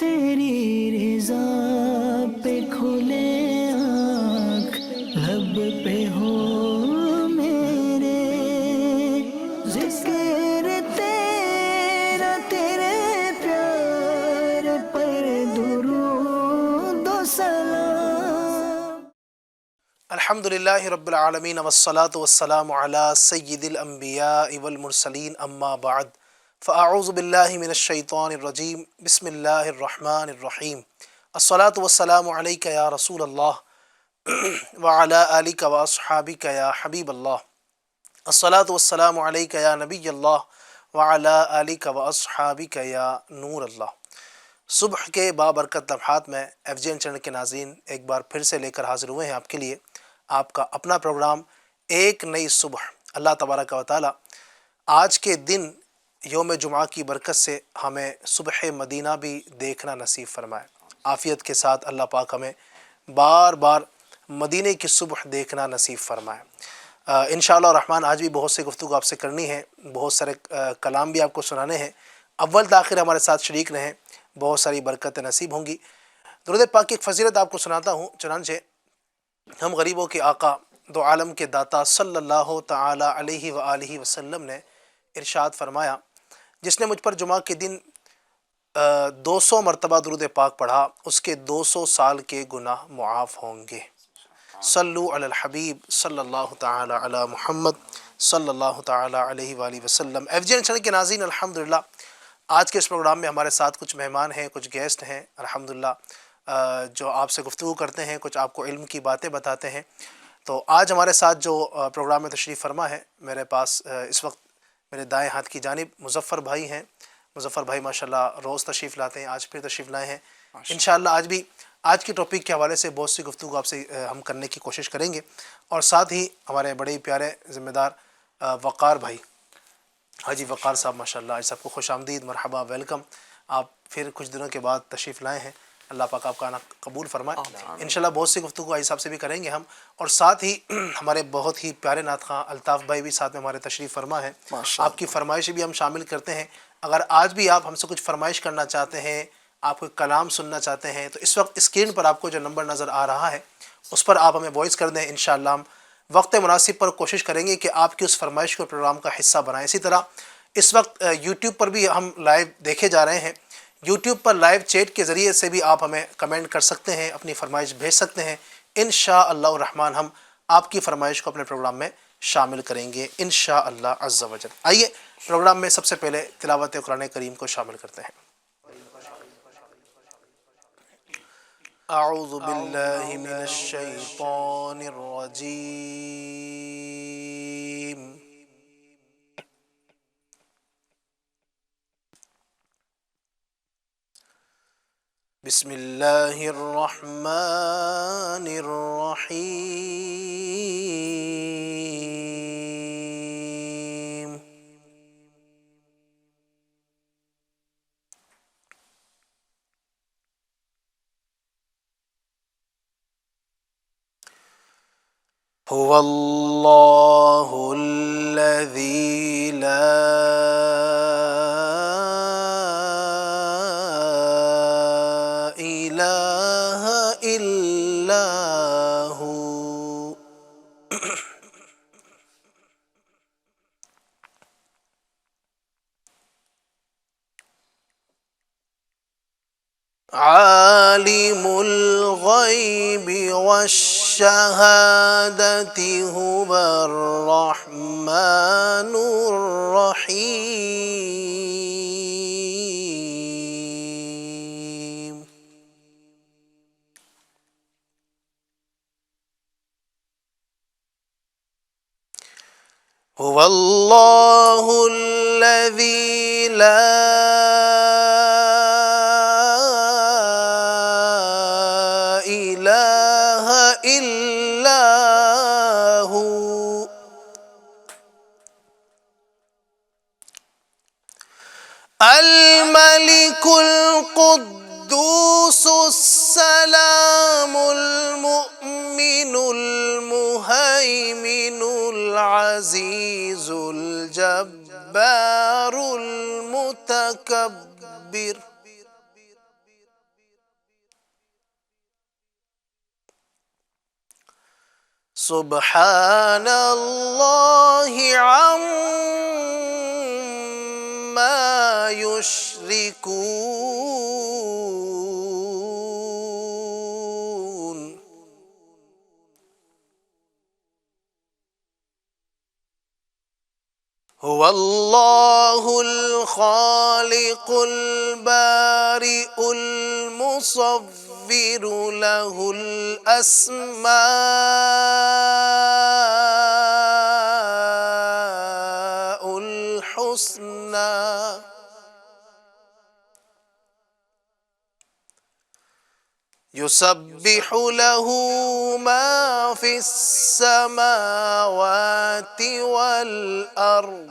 تیری رضا پہ کھلے آنکھ لب پہ ہو میرے، ذکر تیرا تیرے پیار پر درود و سلام۔ الحمدللہ رب العالمین والصلاة والسلام علی سید الانبیاء والمرسلین اما بعد فاعوذ باللہ من الشیطان الرجیم بسم اللہ الرحمن الرحیم الصلاة والسلام علیک یا رسول اللہ وعلی آلک واصحابک یا حبیب اللہ، الصلاة والسلام علیک یا نبی اللہ وعلی آلک واصحابک یا نور اللہ۔ صبح کے بابرکت لمحات میں ایف جی این چینل کے ناظرین ایک بار پھر سے لے کر حاضر ہوئے ہیں آپ کے لیے آپ کا اپنا پروگرام ایک نئی صبح۔ اللہ تبارک و تعالی آج کے دن یوم جمعہ کی برکت سے ہمیں صبح مدینہ بھی دیکھنا نصیب فرمائے۔ عافیت کے ساتھ اللہ پاک ہمیں بار بار مدینے کی صبح دیکھنا نصیب فرمائے۔ انشاءاللہ الرحمن آج بھی بہت سے گفتگو آپ سے کرنی ہے، بہت سارے کلام بھی آپ کو سنانے ہیں، اول تاخیر ہمارے ساتھ شریک رہیں، بہت ساری برکتیں نصیب ہوں گی۔ درود پاک کی ایک فضیلت آپ کو سناتا ہوں، چنانچہ ہم غریبوں کے آقا دو عالم کے داتا صلی اللہ تعالی علیہ وآلہ وسلم نے ارشاد فرمایا، جس نے مجھ پر جمعہ کے دن 200 مرتبہ درود پاک پڑھا اس کے 200 سال کے گناہ معاف ہوں گے۔ صلو علی الحبیب صلی اللہ تعالی علی محمد صلی اللہ تعالی علیہ وآلہ وسلم۔ ایف جی این چینل کے ناظرین، الحمدللہ آج کے اس پروگرام میں ہمارے ساتھ کچھ مہمان ہیں، کچھ گیسٹ ہیں، الحمدللہ جو آپ سے گفتگو کرتے ہیں، کچھ آپ کو علم کی باتیں بتاتے ہیں۔ تو آج ہمارے ساتھ جو پروگرام میں تشریف فرما ہے، میرے پاس اس وقت میرے دائیں ہاتھ کی جانب مظفر بھائی ہیں۔ مظفر بھائی ماشاءاللہ روز تشریف لاتے ہیں، آج پھر تشریف لائے ہیں۔ انشاءاللہ آج بھی آج کی ٹاپک کے حوالے سے بہت سی گفتگو آپ سے ہم کرنے کی کوشش کریں گے، اور ساتھ ہی ہمارے بڑے پیارے ذمہ دار وقار بھائی، حاجی وقار صاحب ماشاءاللہ، اس سب کو خوش آمدید، مرحبا، ویلکم۔ آپ پھر کچھ دنوں کے بعد تشریف لائے ہیں، اللہ پاک آپ کا آنا قبول فرمائے۔ انشاءاللہ بہت سی گفتگو اس حساب سے بھی کریں گے ہم، اور ساتھ ہی ہمارے بہت ہی پیارے نعت خواں الطاف بھائی بھی ساتھ میں ہمارے تشریف فرما ہے۔ آپ کی فرمائشیں بھی ہم شامل کرتے ہیں۔ اگر آج بھی آپ ہم سے کچھ فرمائش کرنا چاہتے ہیں، آپ کوئی کلام سننا چاہتے ہیں، تو اس وقت اسکرین پر آپ کو جو نمبر نظر آ رہا ہے اس پر آپ ہمیں وائس کر دیں، انشاءاللہ ہم وقت مناسب پر کوشش کریں گے کہ آپ کی اس فرمائش کو پروگرام کا حصہ بنائیں۔ اسی طرح اس وقت یوٹیوب پر بھی ہم لائیو دیکھے جا رہے ہیں، یوٹیوب پر لائیو چیٹ کے ذریعے سے بھی آپ ہمیں کمنٹ کر سکتے ہیں، اپنی فرمائش بھیج سکتے ہیں۔ انشاءاللہ الرحمن ہم آپ کی فرمائش کو اپنے پروگرام میں شامل کریں گے انشاءاللہ عز و جل۔ آئیے پروگرام میں سب سے پہلے تلاوت قرآن کریم کو شامل کرتے ہیں۔ اعوذ باللہ من الشیطان الرجیم، بسم اللہ الرحمن الرحیم۔ هو اللہ الذی لا الہ الا ہو، عالم الغیب والشہادۃ هو الرحمن الرحیم۔ هو اللہ الذی لا الہ الا ہو، الملک القدوس السلام المؤمن المہیمن العزیز الجبار المتکبر، سبحان اللہ عما یشرکون. هو اللہ الخالق البارئ المصور له الأسماء الحسنى يسبح له ما في السماوات والأرض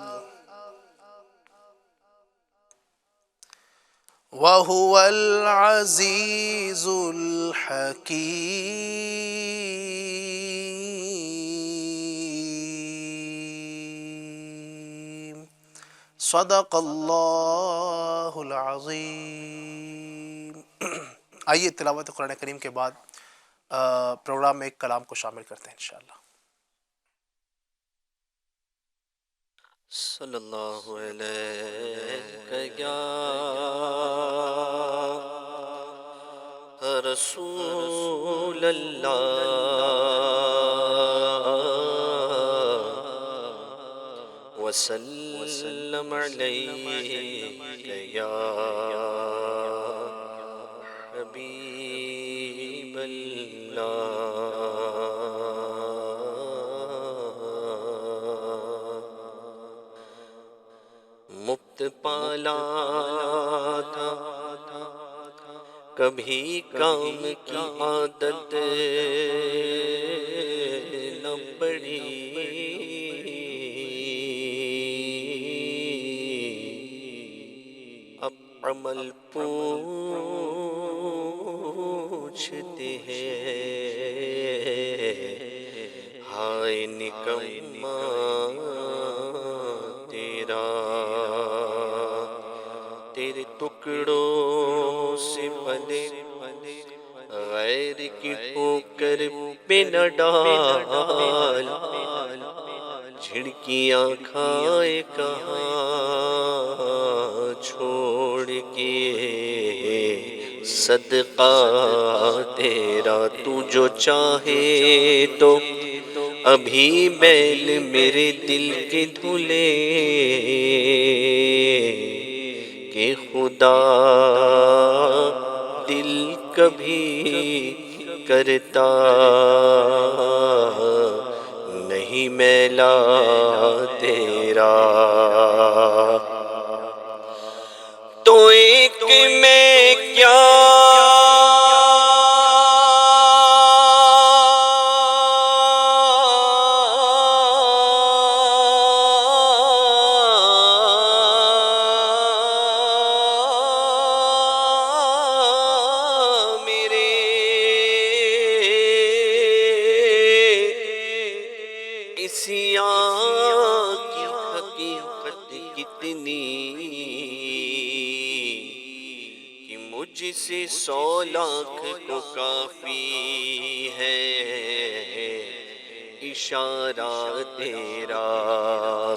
وهو العزيز الحكيم. صدق اللہ العظیم. آئیے تلاوت قرآن کریم کے بعد پروگرام میں ایک کلام کو شامل کرتے ہیں انشاءاللہ. صلی اللہ علیہ یا رسول اللہ وسلم علیہ یا حبیب اللہ. مفت پالا تھا کبھی کام کی عادت نہ پڑی، اب عمل پوچھتے ہیں، ہائے نکما تیرا، تیرے ٹکڑوں سے بنے غیر کی ٹھوکر پہ نہ ڈال، جھڑکیاں کھائے کہاں چھوڑ کے صدقہ تیرا، تو جو چاہے تو ابھی بیل میرے دل کے دھلے کہ خدا دل کبھی کرتا نہیں میلا تیرا. تو ایک میں کیا مجھ سے 100 لاکھ کو کافی ہے اشارہ تیرا.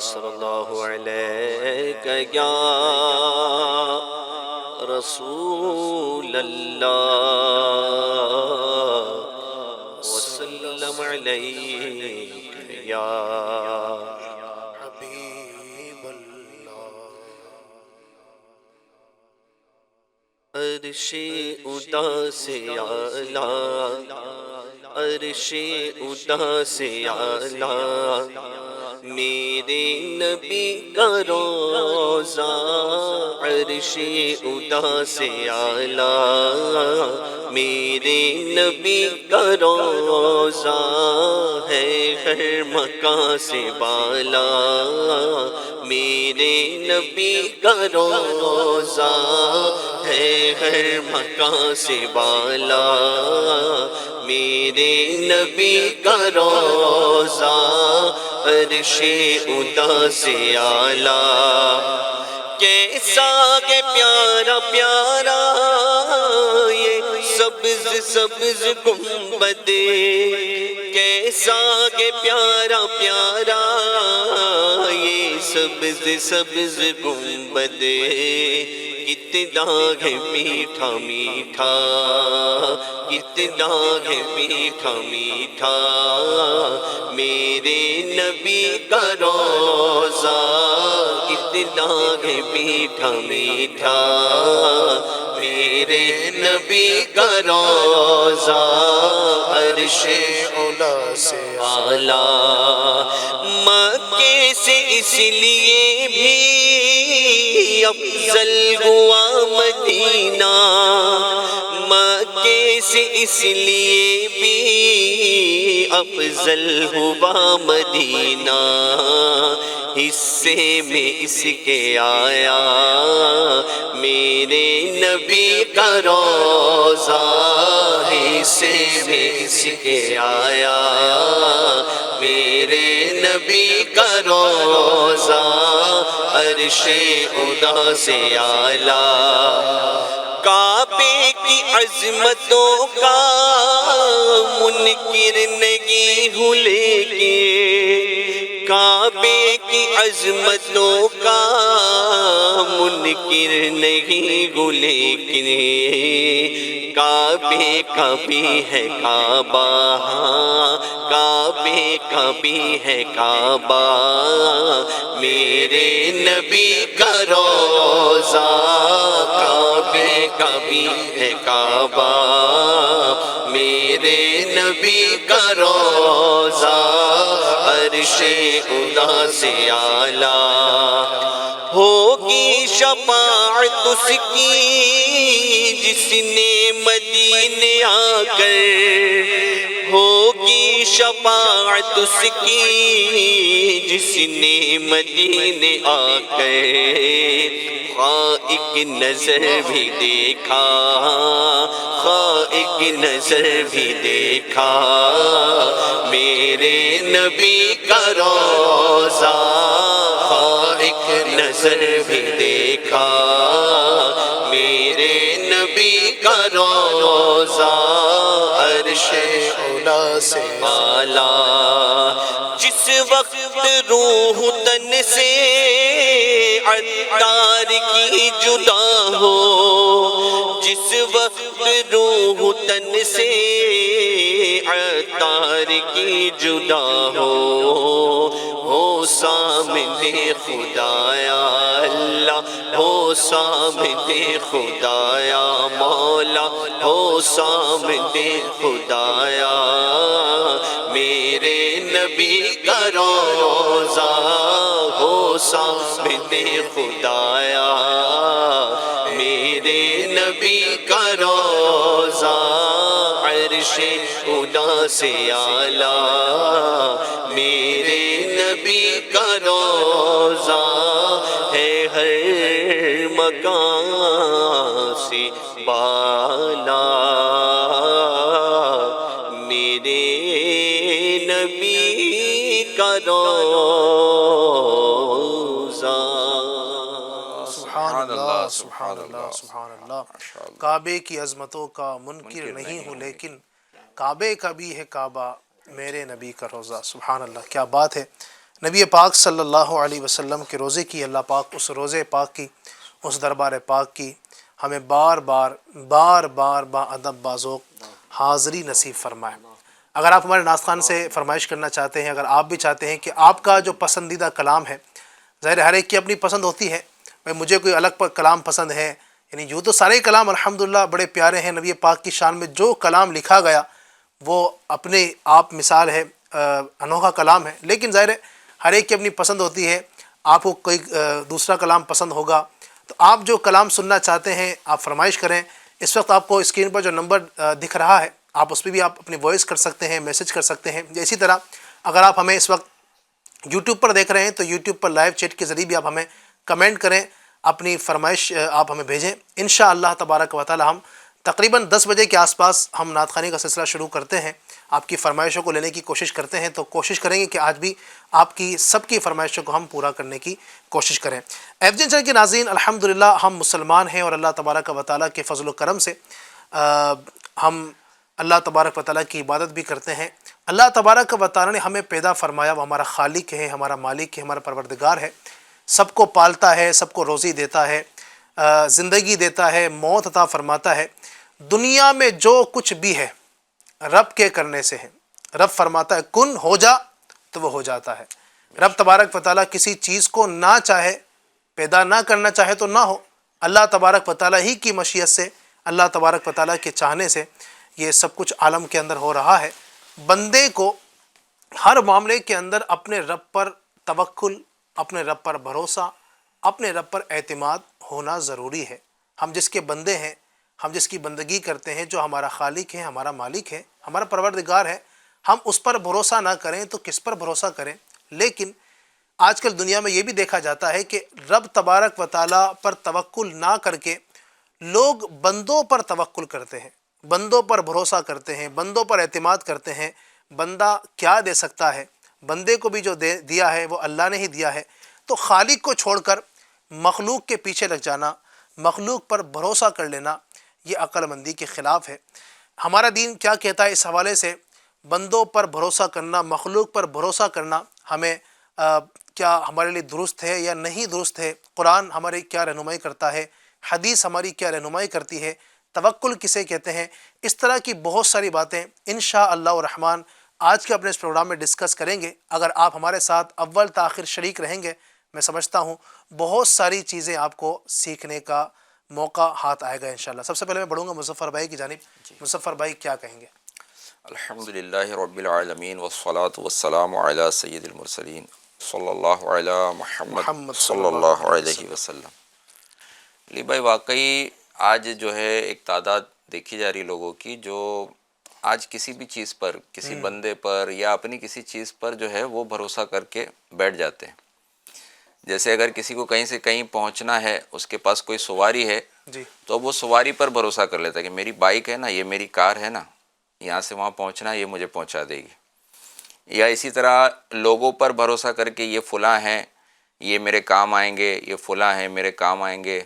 صلی اللہ علیہ یا رسول اللہ وسلم علیہ یا حبیب اللہ. عرش اداس اعلیٰ، عرش اداس اعلیٰ، میرے نبی کا روضہ، عرش اداس اعلیٰ، میرے نبی کا روضہ ہے ہر مکان سے بالا، میرے نبی کا روضہ ہے ہر مکان سے بالا، میرے نبی کا روضہ عرش اداس اعلیٰ. کیسا ہے پیارا پیارا یہ سبز سبز گنبد، کیسا کہ پیارا پیارا یہ سبز سبز گنبد، کتنا ہے میٹھا میٹھا، کتنا ہے میٹھا میٹھا، میرے نبی کا روضہ کتنا ہے میٹھا میٹھا، میرے نبی کا روضہ عرش اولا سے اعلیٰ، مکے سے اس لیے بھی افضل ہوا مدینہ، مکے سے اس لیے بھی افضل ہوا مدینہ، حصے میں اس کے آیا میرے نبی کا روضہ، حصے میں اس کے آیا میرے نبی کا روضہ عرش خدا سے اعلیٰ، کعبے کی عظمتوں کا منکر نہیں ہوں لیکن، کعبے کی عظمتوں کا منکر نہیں ہوں لیکن، کعبے کا بھی ہے کعبہ، کعبے کا بھی ہے کعبہ، میرے نبی کا روضہ کعبے کا بھی ہے کعبہ، میرے نبی کا روضہ عرش خدا سے اعلیٰ، ہوگی شفاعت اس کی جس نے مدینے آ کر، ہوگی شفاعت اس کی جس نے مدینے آ کر خواہ ایک نظر بھی دیکھا، خواہ ایک نظر بھی دیکھا، میرے نبی کا روضہ خواہ ایک نظر بھی دیکھا، میرے نبی کا روضہ عرش اولا سے اعلیٰ، جس وقت روح تن سے عطار کی جدا ہو، جس وقت روح تن سے عطار کی جدا ہو سامنے خدایا اللہ، ہو سامنے خدایا مولا، ہو سامنے خدایا میرے نبی کا روضہ، ہو سامنے خدایا میرے نبی کا روضہ عرش خدا سے اعلیٰ، میرے نبی کا روضہ ہے ہر مکان سے بالا، میرے نبی کا روضہ۔ سبحان اللہ سبحان اللہ سبحان اللہ، کعبے کی عظمتوں کا منکر نہیں ہوں لیکن، کعبے کا بھی ہے کعبہ میرے نبی کا روضہ۔ سبحان اللہ، کیا بات ہے، نبی پاک صلی اللہ علیہ وسلم کے روزے کی اللہ پاک اس روزے پاک کی، اس دربار پاک کی ہمیں بار بار با ادب بازوق حاضری نصیب فرمائے۔ اگر آپ ہمارے ناز خان سے فرمائش کرنا چاہتے ہیں، اگر آپ بھی چاہتے ہیں کہ آپ کا جو پسندیدہ کلام ہے، ظاہر ہر ایک کی اپنی پسند ہوتی ہے، بھائی مجھے کوئی الگ کلام پسند ہے، یعنی یوں تو سارے کلام الحمدللہ بڑے پیارے ہیں، نبی پاک کی شان میں جو کلام لکھا گیا وہ اپنے آپ مثال ہے، انوکھا کلام ہے، لیکن ظاہر ہے ہر ایک کی اپنی پسند ہوتی ہے، آپ کو کوئی دوسرا کلام پسند ہوگا، تو آپ جو کلام سننا چاہتے ہیں آپ فرمائش کریں۔ اس وقت آپ کو اسکرین پر جو نمبر دکھ رہا ہے، آپ اس پہ بھی آپ اپنی وائس کر سکتے ہیں، میسج کر سکتے ہیں۔ اسی طرح اگر آپ ہمیں اس وقت یوٹیوب پر دیکھ رہے ہیں تو یوٹیوب پر لائیو چیٹ کے ذریعے بھی آپ ہمیں کمنٹ کریں، اپنی فرمائش آپ ہمیں بھیجیں۔ انشاءاللہ تبارک و تعالی ہم تقریباً 10 بجے کے آس پاس ہم نعت خوانی کا سلسلہ شروع کرتے ہیں، آپ کی فرمائشوں کو لینے کی کوشش کرتے ہیں، تو کوشش کریں گے کہ آج بھی آپ کی سب کی فرمائشوں کو ہم پورا کرنے کی کوشش کریں۔ ایف جی چینل کے ناظرین، الحمدللہ ہم مسلمان ہیں اور اللہ تبارک و تعالیٰ کے فضل و کرم سے ہم اللہ تبارک و تعالیٰ کی عبادت بھی کرتے ہیں۔ اللہ تبارک و تعالیٰ نے ہمیں پیدا فرمایا، وہ ہمارا خالق ہے، ہمارا مالک ہے، ہمارا پروردگار ہے، سب کو پالتا ہے، سب کو روزی دیتا ہے، زندگی دیتا ہے، موت عطا فرماتا ہے۔ دنیا میں جو کچھ بھی ہے رب کے کرنے سے ہے۔ رب فرماتا ہے کن ہو جا تو وہ ہو جاتا ہے۔ رب تبارک و تعالیٰ کسی چیز کو نہ چاہے، پیدا نہ کرنا چاہے تو نہ ہو۔ اللہ تبارک و تعالیٰ ہی کی مشیت سے، اللہ تبارک و تعالیٰ کے چاہنے سے یہ سب کچھ عالم کے اندر ہو رہا ہے۔ بندے کو ہر معاملے کے اندر اپنے رب پر توکل، اپنے رب پر بھروسہ، اپنے رب پر اعتماد ہونا ضروری ہے۔ ہم جس کے بندے ہیں، ہم جس کی بندگی کرتے ہیں، جو ہمارا خالق ہے، ہمارا مالک ہے، ہمارا پروردگار ہے، ہم اس پر بھروسہ نہ کریں تو کس پر بھروسہ کریں؟ لیکن آج کل دنیا میں یہ بھی دیکھا جاتا ہے کہ رب تبارک و تعالیٰ پر توکل نہ کر کے لوگ بندوں پر توکل کرتے ہیں، بندوں پر بھروسہ کرتے ہیں، بندوں پر اعتماد کرتے ہیں۔ بندہ کیا دے سکتا ہے؟ بندے کو بھی جو دیا ہے وہ اللہ نے ہی دیا ہے۔ تو خالق کو چھوڑ کر مخلوق کے پیچھے لگ جانا، مخلوق پر بھروسہ کر لینا، یہ عقل مندی کے خلاف ہے۔ ہمارا دین کیا کہتا ہے اس حوالے سے؟ بندوں پر بھروسہ کرنا، مخلوق پر بھروسہ کرنا ہمیں کیا ہمارے لیے درست ہے یا نہیں درست ہے؟ قرآن ہماری کیا رہنمائی کرتا ہے؟ حدیث ہماری کیا رہنمائی کرتی ہے؟ توکل کسے کہتے ہیں؟ اس طرح کی بہت ساری باتیں انشاءاللہ الرحمن آج کے اپنے اس پروگرام میں ڈسکس کریں گے۔ اگر آپ ہمارے ساتھ اول تاخیر شریک رہیں گے، میں سمجھتا ہوں بہت ساری چیزیں آپ کو سیکھنے کا موقع ہاتھ آئے گا انشاءاللہ۔ سب سے پہلے میں بڑھوں گا مظفر بھائی کی جانب۔ مظفر بھائی کیا کہیں گے؟ الحمدللہ رب العالمین والصلاة والسلام علی سید المرسلین صلی اللہ علی محمد صلی اللہ علیہ وسلم۔ علی بھائی واقعی آج جو ہے ایک تعداد دیکھی جا رہی لوگوں کی جو آج کسی بھی چیز پر، کسی بندے پر یا اپنی کسی چیز پر جو ہے وہ بھروسہ کر کے بیٹھ جاتے ہیں۔ جیسے اگر کسی کو کہیں سے کہیں پہنچنا ہے، اس کے پاس کوئی سواری ہے جی، تو وہ سواری پر بھروسہ کر لیتا ہے کہ میری بائک ہے نا، یہ میری کار ہے نا، یہاں سے وہاں پہنچنا یہ مجھے پہنچا دے گی۔ یا اسی طرح لوگوں پر بھروسہ کر کے یہ فلاں ہیں، یہ میرے کام آئیں گے، یہ فلاں ہیں میرے کام آئیں گے۔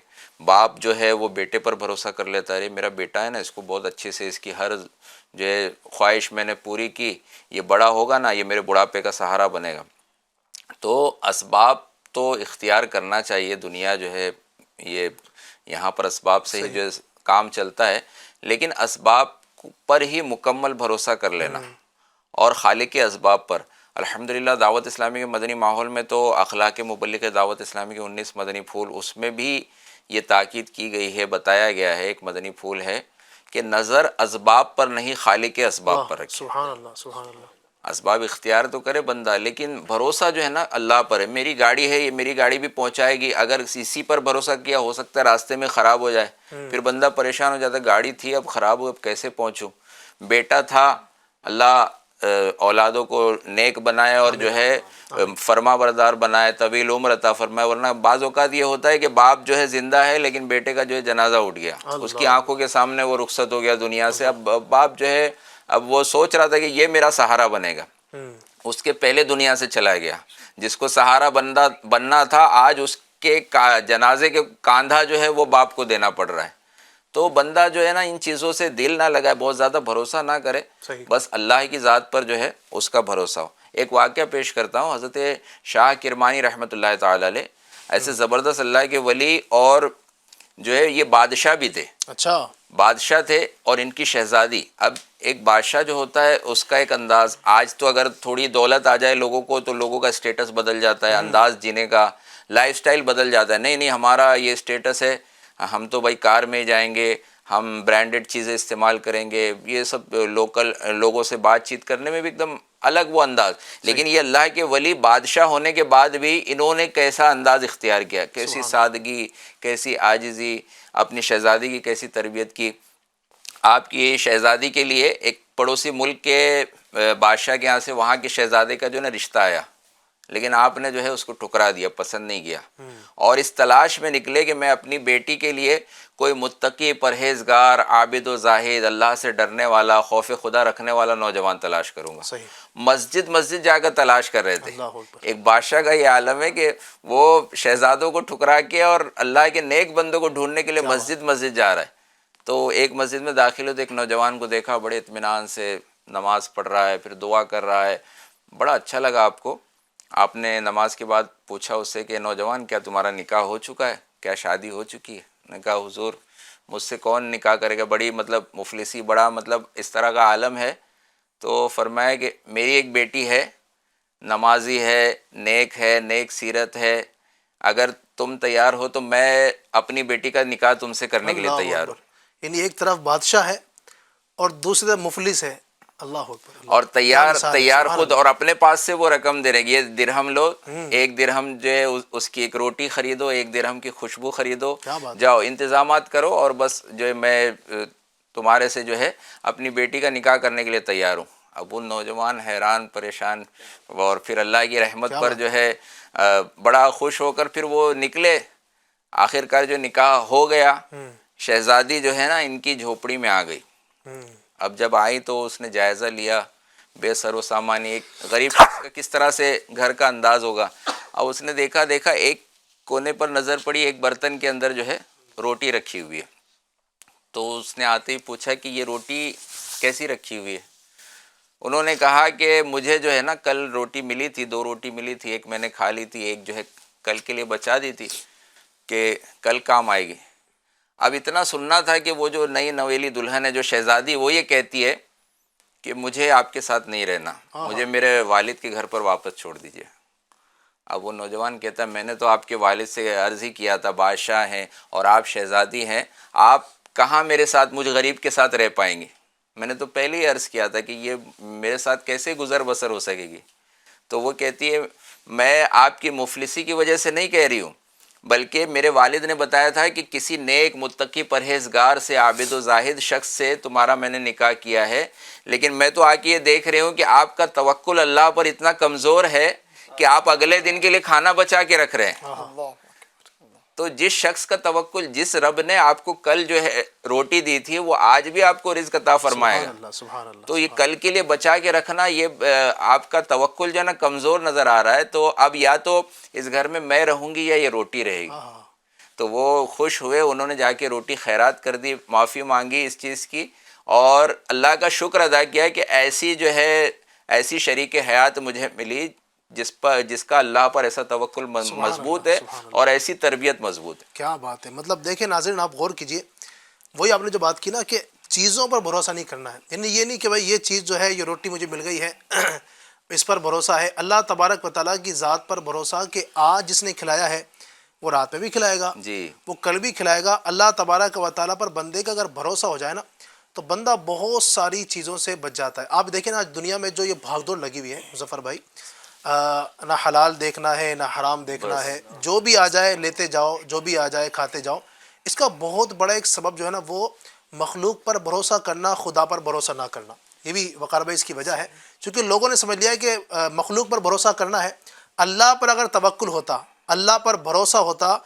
باپ جو ہے وہ بیٹے پر بھروسہ کر لیتا ہے، میرا بیٹا ہے نا، اس کو بہت اچھے سے اس کی ہر جو ہے خواہش میں نے پوری کی، یہ بڑا ہوگا نا، یہ میرے بڑھاپے کا سہارا بنے گا۔ تو اسباب تو اختیار کرنا چاہیے۔ دنیا جو ہے یہ یہاں پر اسباب سے ہی جو کام چلتا ہے، لیکن اسباب پر ہی مکمل بھروسہ کر لینا اور خالق اسباب پر۔ الحمدللہ دعوت اسلامی کے مدنی ماحول میں تو اخلاق مبلغ دعوت اسلامی کے 19 مدنی پھول، اس میں بھی یہ تاکید کی گئی ہے، بتایا گیا ہے، ایک مدنی پھول ہے کہ نظر اسباب پر نہیں خالق اسباب پر رکھے۔ سبحان اللہ، سبحان اللہ۔ اسباب اختیار تو کرے بندہ، لیکن بھروسہ جو ہے نا اللہ پر ہے۔ میری گاڑی ہے، یہ میری گاڑی بھی پہنچائے گی، اگر اسی پر بھروسہ کیا ہو سکتا ہے راستے میں خراب ہو جائے، پھر بندہ پریشان ہو جاتا ہے، گاڑی تھی اب خراب ہو، اب کیسے پہنچوں؟ بیٹا تھا، اللہ اولادوں کو نیک بنائے اور جو ہے فرما بردار بنائے، طویل عمر عطا فرمائے، ورنہ بعض اوقات یہ ہوتا ہے کہ باپ جو ہے زندہ ہے لیکن بیٹے کا جو ہے جنازہ اٹھ گیا، اس کی آنکھوں کے سامنے وہ رخصت ہو گیا دنیا سے۔ اب باپ جو ہے اب وہ سوچ رہا تھا کہ یہ میرا سہارا بنے گا، اس کے پہلے دنیا سے چلا گیا۔ جس کو سہارا بننا تھا آج اس کے جنازے کے کاندھا جو ہے وہ باپ کو دینا پڑ رہا ہے۔ تو بندہ جو ہے نا ان چیزوں سے دل نہ لگائے، بہت زیادہ بھروسہ نہ کرے، بس اللہ کی ذات پر جو ہے اس کا بھروسہ ہو۔ ایک واقعہ پیش کرتا ہوں، حضرت شاہ کرمانی رحمۃ اللہ تعالی علیہ ایسے زبردست اللہ کے ولی اور جو ہے یہ بادشاہ بھی تھے، اچھا، بادشاہ تھے اور ان کی شہزادی۔ اب ایک بادشاہ جو ہوتا ہے اس کا ایک انداز، آج تو اگر تھوڑی دولت آ جائے لوگوں کو تو لوگوں کا اسٹیٹس بدل جاتا ہے، انداز جینے کا، لائف سٹائل بدل جاتا ہے۔ نہیں ہمارا یہ اسٹیٹس ہے، ہم تو بھائی کار میں جائیں گے، ہم برانڈڈ چیزیں استعمال کریں گے، یہ سب لوکل لوگوں سے بات چیت کرنے میں بھی ایک دم الگ وہ انداز۔ لیکن یہ اللہ کے ولی بادشاہ ہونے کے بعد بھی انہوں نے کیسا انداز اختیار کیا، کیسی سادگی، کیسی عاجزی، اپنی شہزادی کی کیسی تربیت کی۔ آپ کی شہزادی کے لیے ایک پڑوسی ملک کے بادشاہ کے یہاں سے وہاں کے شہزادے کا جو ہے نا رشتہ آیا، لیکن آپ نے جو ہے اس کو ٹھکرا دیا، پسند نہیں کیا، اور اس تلاش میں نکلے کہ میں اپنی بیٹی کے لیے کوئی متقی، پرہیزگار، عابد و زاہد، اللہ سے ڈرنے والا، خوف خدا رکھنے والا نوجوان تلاش کروں گا۔ صحیح، مسجد جا کر تلاش کر رہے تھے۔ اللہ اکبر۔ ایک بادشاہ کا یہ عالم ہے کہ وہ شہزادوں کو ٹھکرا کے اور اللہ کے نیک بندوں کو ڈھونڈنے کے لیے مسجد جا رہا ہے۔ تو ایک مسجد میں داخل ہوئے تو ایک نوجوان کو دیکھا بڑے اطمینان سے نماز پڑھ رہا ہے، پھر دعا کر رہا ہے، بڑا اچھا لگا آپ کو. آپ نے نماز کے بعد پوچھا اس سے کہ نوجوان کیا تمہارا نکاح ہو چکا ہے، کیا شادی ہو چکی ہے؟ نے کہا حضور مجھ سے کون نکاح کرے گا، بڑی مطلب مفلسی، بڑا مطلب اس طرح کا عالم ہے. تو فرمایا کہ میری ایک بیٹی ہے، نمازی ہے، نیک سیرت ہے، اگر تم تیار ہو تو میں اپنی بیٹی کا نکاح تم سے کرنے کے لیے اللہ تیار اکبر. ہوں. یعنی ایک طرف بادشاہ ہے اور دوسری طرف مفلس ہے. اللہ اکبر. اللہ. اور کیا مثال ہے، تیار سبحان خود، اللہ. اور اپنے پاس سے وہ رقم دے رہے گی، یہ درہم لو، ایک درہم جو ہے اس کی ایک روٹی خریدو، ایک درہم کی خوشبو خریدو، کیا بات ہے. جاؤ انتظامات کرو، اور بس جو ہے میں تمہارے سے جو ہے اپنی بیٹی کا نکاح کرنے کے لیے تیار ہوں. اب وہ نوجوان حیران پریشان، اور پھر اللہ کی رحمت کیا پر بات. جو ہے بڑا خوش ہو کر پھر وہ نکلے. آخرکار جو نکاح ہو گیا، شہزادی جو ہے نا ان کی جھوپڑی میں آ گئی. اب جب آئی تو اس نے جائزہ لیا، بے سر و سامانی، ایک غریب شخص کا کس طرح سے گھر کا انداز ہوگا. اب اس نے دیکھا ایک کونے پر نظر پڑی، ایک برتن کے اندر جو ہے روٹی رکھی ہوئی ہے. تو اس نے آتے ہی پوچھا کہ یہ روٹی کیسی رکھی ہوئی ہے؟ انہوں نے کہا کہ مجھے جو ہے نا کل روٹی ملی تھی، 2 روٹی ملی تھی، ایک میں نے کھا لی تھی، ایک جو ہے کل کے لیے بچا دی تھی کہ کل کام آئے گی. اب اتنا سننا تھا کہ وہ جو نئی نویلی دلہن ہے جو شہزادی، وہ یہ کہتی ہے کہ مجھے آپ کے ساتھ نہیں رہنا، مجھے میرے والد کے گھر پر واپس چھوڑ دیجیے. اب وہ نوجوان کہتا ہے میں نے تو آپ کے والد سے عرض ہی کیا تھا، بادشاہ ہیں اور آپ شہزادی ہیں، آپ کہاں میرے ساتھ، مجھ غریب کے ساتھ رہ پائیں گے؟ میں نے تو پہلے ہی عرض کیا تھا کہ یہ میرے ساتھ کیسے گزر بسر ہو سکے گی. تو وہ کہتی ہے میں آپ کی مفلسی کی وجہ سے نہیں کہہ رہی ہوں، بلکہ میرے والد نے بتایا تھا کہ کسی نیک متقی پرہیزگار سے، عابد و زاہد شخص سے تمہارا میں نے نکاح کیا ہے، لیکن میں تو آ کے یہ دیکھ رہی ہوں کہ آپ کا توکل اللہ پر اتنا کمزور ہے کہ آپ اگلے دن کے لیے کھانا بچا کے رکھ رہے ہیں. تو جس شخص کا توکل، جس رب نے آپ کو کل جو ہے روٹی دی تھی، وہ آج بھی آپ کو رزق عطا فرمائے گا. سبحان اللہ. سبحان اللہ. تو یہ کل کے لیے بچا کے رکھنا، یہ آپ کا توکل جو ہے نا کمزور نظر آ رہا ہے. تو اب یا تو اس گھر میں رہوں گی یا یہ روٹی رہے گی. تو وہ خوش ہوئے، انہوں نے جا کے روٹی خیرات کر دی، معافی مانگی اس چیز کی، اور اللہ کا شکر ادا کیا کہ ایسی شریک حیات مجھے ملی جس کا اللہ پر ایسا توکل مضبوط ہے اور ایسی تربیت مضبوط ہے. کیا بات ہے. مطلب دیکھیں ناظرین، آپ غور کیجئے، وہی آپ نے جو بات کی نا کہ چیزوں پر بھروسہ نہیں کرنا ہے. یعنی یہ نہیں کہ بھائی یہ چیز جو ہے، یہ روٹی مجھے مل گئی ہے اس پر بھروسہ ہے. اللہ تبارک و تعالیٰ کی ذات پر بھروسہ کہ آج جس نے کھلایا ہے وہ رات میں بھی کھلائے گا، جی وہ کل بھی کھلائے گا. اللہ تبارک و تعالیٰ پر بندے کا اگر بھروسہ ہو جائے نا تو بندہ بہت ساری چیزوں سے بچ جاتا ہے. آپ دیکھیں نا آج دنیا میں جو یہ بھاگ دوڑ لگی ہوئی ہے مظفر بھائی، نہ حلال دیکھنا ہے نہ حرام دیکھنا ہے، جو بھی آ جائے لیتے جاؤ، جو بھی آ جائے کھاتے جاؤ. اس کا بہت بڑا ایک سبب جو ہے نا وہ مخلوق پر بھروسہ کرنا، خدا پر بھروسہ نہ کرنا. یہ بھی وقار بھائی اس کی وجہ ہے، چونکہ لوگوں نے سمجھ لیا ہے کہ مخلوق پر بھروسہ کرنا ہے. اللہ پر اگر توکل ہوتا، اللہ پر بھروسہ ہوتا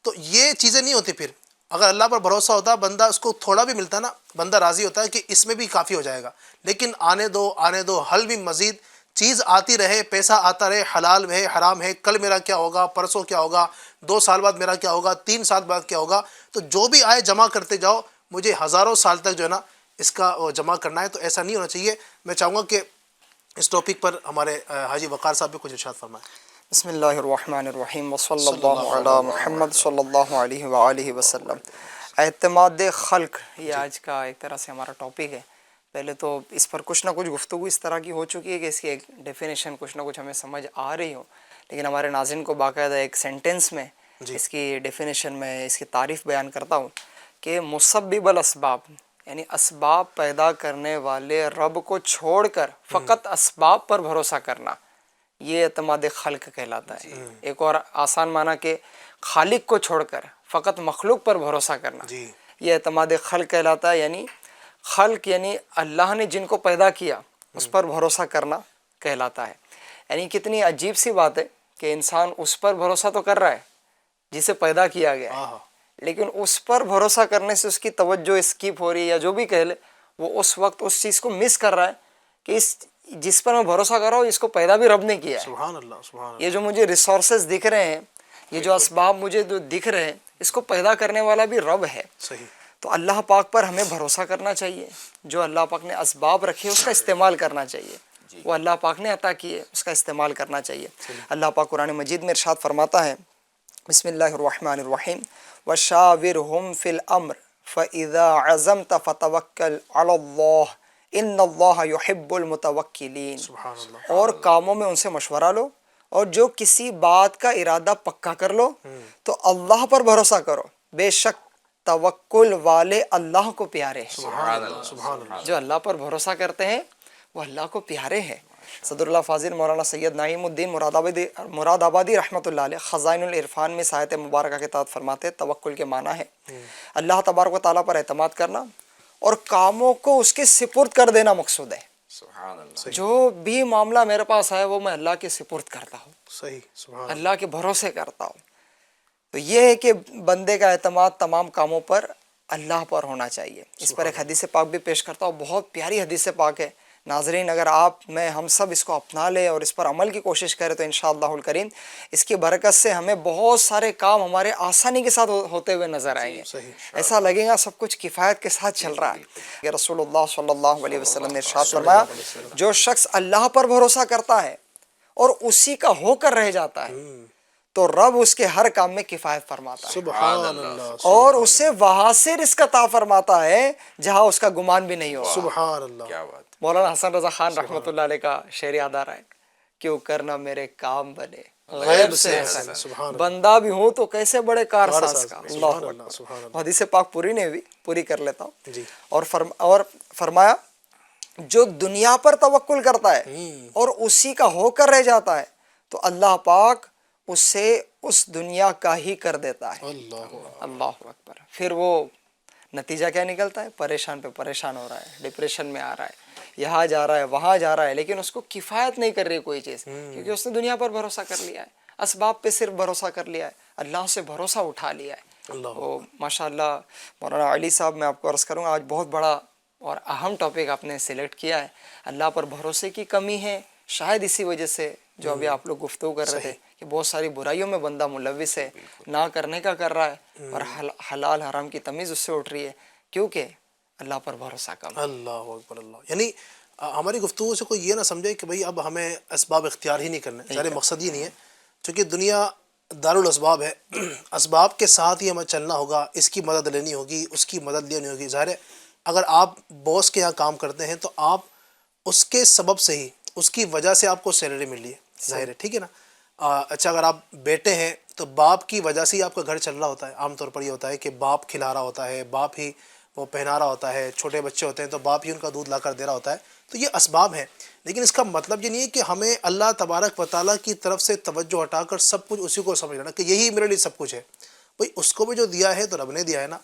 تو یہ چیزیں نہیں ہوتی. پھر اگر اللہ پر بھروسہ ہوتا، بندہ اس کو تھوڑا بھی ملتا نا، بندہ راضی ہوتا ہے کہ اس میں بھی کافی ہو جائے گا. لیکن آنے دو، حل بھی مزید چیز آتی رہے، پیسہ آتا رہے، حلال ہے حرام ہے، کل میرا کیا ہوگا، پرسوں کیا ہوگا، 2 سال بعد میرا کیا ہوگا، 3 سال بعد کیا ہوگا. تو جو بھی آئے جمع کرتے جاؤ، مجھے ہزاروں سال تک جو ہے نا اس کا جمع کرنا ہے. تو ایسا نہیں ہونا چاہیے. میں چاہوں گا کہ اس ٹاپک پر ہمارے حاجی وقار صاحب بھی کچھ ارشاد فرمائیں. بسم اللہ الرحمن الرحیم وصلی اللہ علی محمد صلی اللہ علیہ وآلہ وسلم. اعتماد خلق، یہ آج کا ایک طرح سے ہمارا ٹاپک ہے. پہلے تو اس پر کچھ نہ کچھ گفتگو اس طرح کی ہو چکی ہے کہ اس کی ایک ڈیفینیشن کچھ نہ کچھ ہمیں سمجھ آ رہی ہو، لیکن ہمارے ناظرین کو باقاعدہ ایک سینٹنس میں اس کی ڈیفینیشن میں اس کی تعریف بیان کرتا ہوں کہ مسبب الاسباب، یعنی اسباب پیدا کرنے والے رب کو چھوڑ کر فقط اسباب پر بھروسہ کرنا، یہ اعتماد خلق کہلاتا ہے. ایک اور آسان معنی کہ خالق کو چھوڑ کر فقط مخلوق پر بھروسہ کرنا، یہ اعتماد خلق کہلاتا ہے. یعنی خلق یعنی اللہ نے جن کو پیدا کیا اس پر بھروسہ کرنا کہلاتا ہے. یعنی کتنی عجیب سی بات ہے کہ انسان اس پر بھروسہ تو کر رہا ہے جسے پیدا کیا گیا ہے، لیکن اس پر بھروسہ کرنے سے اس کی توجہ اسکیپ ہو رہی ہے، یا جو بھی کہہ لے، وہ اس وقت اس چیز کو مس کر رہا ہے کہ جس پر میں بھروسہ کر رہا ہوں اس کو پیدا بھی رب نے کیا ہے. سبحان اللہ. سبحان اللہ. یہ جو مجھے ریسورسز دکھ رہے ہیں، یہ جو اسباب مجھے جو دکھ رہے ہیں، اس کو پیدا کرنے والا بھی رب ہے. صحیح. تو اللہ پاک پر ہمیں بھروسہ کرنا چاہیے، جو اللہ پاک نے اسباب رکھے اس کا استعمال کرنا چاہیے، وہ اللہ پاک نے عطا کیے اس کا استعمال کرنا چاہیے۔ اللہ پاک قرآن مجید میں ارشاد فرماتا ہے، بسم اللہ الرحمن الرحیم، وَشَاوِرْهُمْ فِي الْأَمْرِ فَإِذَا عَزَمْتَ فَتَوَكَّلْ عَلَى اللَّهِ إِنَّ اللَّهَ يُحِبُّ الْمُتَوَكِّلِينَ، سبحان اللہ۔ اور کاموں میں ان سے مشورہ لو، اور جو کسی بات کا ارادہ پکا کر لو تو اللہ پر بھروسہ کرو، بے شک توکل والے اللہ کو پیارے ہیں۔ سبحان اللہ، سبحان اللہ۔ جو اللہ پر بھروسہ کرتے ہیں وہ اللہ کو پیارے ہیں۔ صدر اللہ فاضل مولانا سید نعیم الدین مراد آبادی رحمۃ اللہ علیہ خزائن العرفان میں اس آیت مبارکہ کے تحت فرماتے ہیں توکل کے معنی ہے اللہ تبارک و تعالیٰ پر اعتماد کرنا اور کاموں کو اس کے سپرد کر دینا مقصود ہے۔ سبحان اللہ۔ جو بھی معاملہ میرے پاس آئے وہ میں اللہ کے سپرد کرتا ہوں، صحیح، سبحان اللہ۔ اللہ کے بھروسے کرتا ہوں۔ تو یہ ہے کہ بندے کا اعتماد تمام کاموں پر اللہ پر ہونا چاہیے۔ اس پر ایک حدیث پاک بھی پیش کرتا ہوں، بہت پیاری حدیث پاک ہے۔ ناظرین اگر آپ میں ہم سب اس کو اپنا لیں اور اس پر عمل کی کوشش کریں تو انشاءاللہ الکریم اس کی برکت سے ہمیں بہت سارے کام ہمارے آسانی کے ساتھ ہوتے ہوئے نظر آئیں گے۔ ایسا لگے گا سب کچھ کفایت کے ساتھ چل رہا ہے کہ رسول اللہ صلی اللہ علیہ وسلم نے ارشاد فرمایا، جو شخص اللہ پر بھروسہ کرتا ہے اور اسی کا ہو کر رہ جاتا ہے تو رب اس کے ہر کام میں کفایت فرماتا ہے سبحان اللہ، اور اسے وہاں سے رزق عطا فرماتا ہے جہاں اس کا گمان بھی نہیں ہوگا۔ سبحان اللہ۔ کیا بات۔ مولانا حسن رضا خان رحمۃ اللہ علیہ کا شعر یاد آ رہا ہے، کیوں کرنا میرے کام بنے غیب سے حسن، سبحان اللہ۔ بندہ بھی ہوں تو کیسے بڑے کارساز کارساز کا۔ کا، اللہ سبحان اللہ، اکبر۔ سبحان اللہ۔ حدیث پاک پوری نہیں ہوئی، پوری کر لیتا ہوں۔ جی۔ اور فرمایا جو دنیا پر توکل کرتا ہے اور اسی کا ہو کر رہ جاتا ہے تو اللہ پاک اسے اس دنیا کا ہی کر دیتا ہے۔ اللہ اللہ اکبر۔ پھر وہ نتیجہ کیا نکلتا ہے؟ پریشان پہ پریشان ہو رہا ہے، ڈپریشن میں آ رہا ہے، یہاں جا رہا ہے وہاں جا رہا ہے، لیکن اس کو کفایت نہیں کر رہی کوئی چیز، کیونکہ اس نے دنیا پر بھروسہ کر لیا ہے، اسباب پہ صرف بھروسہ کر لیا ہے، اللہ سے بھروسہ اٹھا لیا ہے۔ اللہ۔ وہ ماشاء اللہ مولانا علی صاحب، میں آپ کو عرض کروں گا آج بہت بڑا اور اہم ٹاپک آپ نے سلیکٹ کیا ہے۔ اللہ پر بھروسے کی کمی ہے شاید اسی وجہ سے جو ابھی آپ لوگ گفتگو کر رہے تھے کہ بہت ساری برائیوں میں بندہ ملوث ہے، نہ کرنے کا کر رہا ہے اور حلال حرام کی تمیز اس سے اٹھ رہی ہے کیونکہ اللہ پر بھروسہ کم ہے۔ اللہ اکبر اللہ۔ یعنی ہماری گفتگو سے کوئی یہ نہ سمجھے کہ بھئی اب ہمیں اسباب اختیار ہی نہیں کرنے، ظاہر مقصد یہ نہیں ہے، چونکہ دنیا دارالاسباب ہے، اسباب کے ساتھ ہی ہمیں چلنا ہوگا، اس کی مدد لینی ہوگی، اس کی مدد لینی ہوگی۔ ظاہر ہے اگر آپ باس کے یہاں کام کرتے ہیں تو آپ اس کے سبب سے ہی، اس کی وجہ سے آپ کو سیلری مل رہی ہے، ظاہر ہے، ٹھیک ہے نا۔ اچھا اگر آپ بیٹے ہیں تو باپ کی وجہ سے ہی آپ کا گھر چل رہا ہوتا ہے، عام طور پر یہ ہوتا ہے کہ باپ کھلا رہا ہوتا ہے، باپ ہی وہ پہنا رہا ہوتا ہے، چھوٹے بچے ہوتے ہیں تو باپ ہی ان کا دودھ لا کر دے رہا ہوتا ہے، تو یہ اسباب ہیں، لیکن اس کا مطلب یہ نہیں ہے کہ ہمیں اللہ تبارک و تعالیٰ کی طرف سے توجہ ہٹا کر سب کچھ اسی کو سمجھ لینا کہ یہی میرے لیے سب کچھ ہے۔ بھئی اس کو بھی جو دیا ہے تو رب نے دیا ہے نا،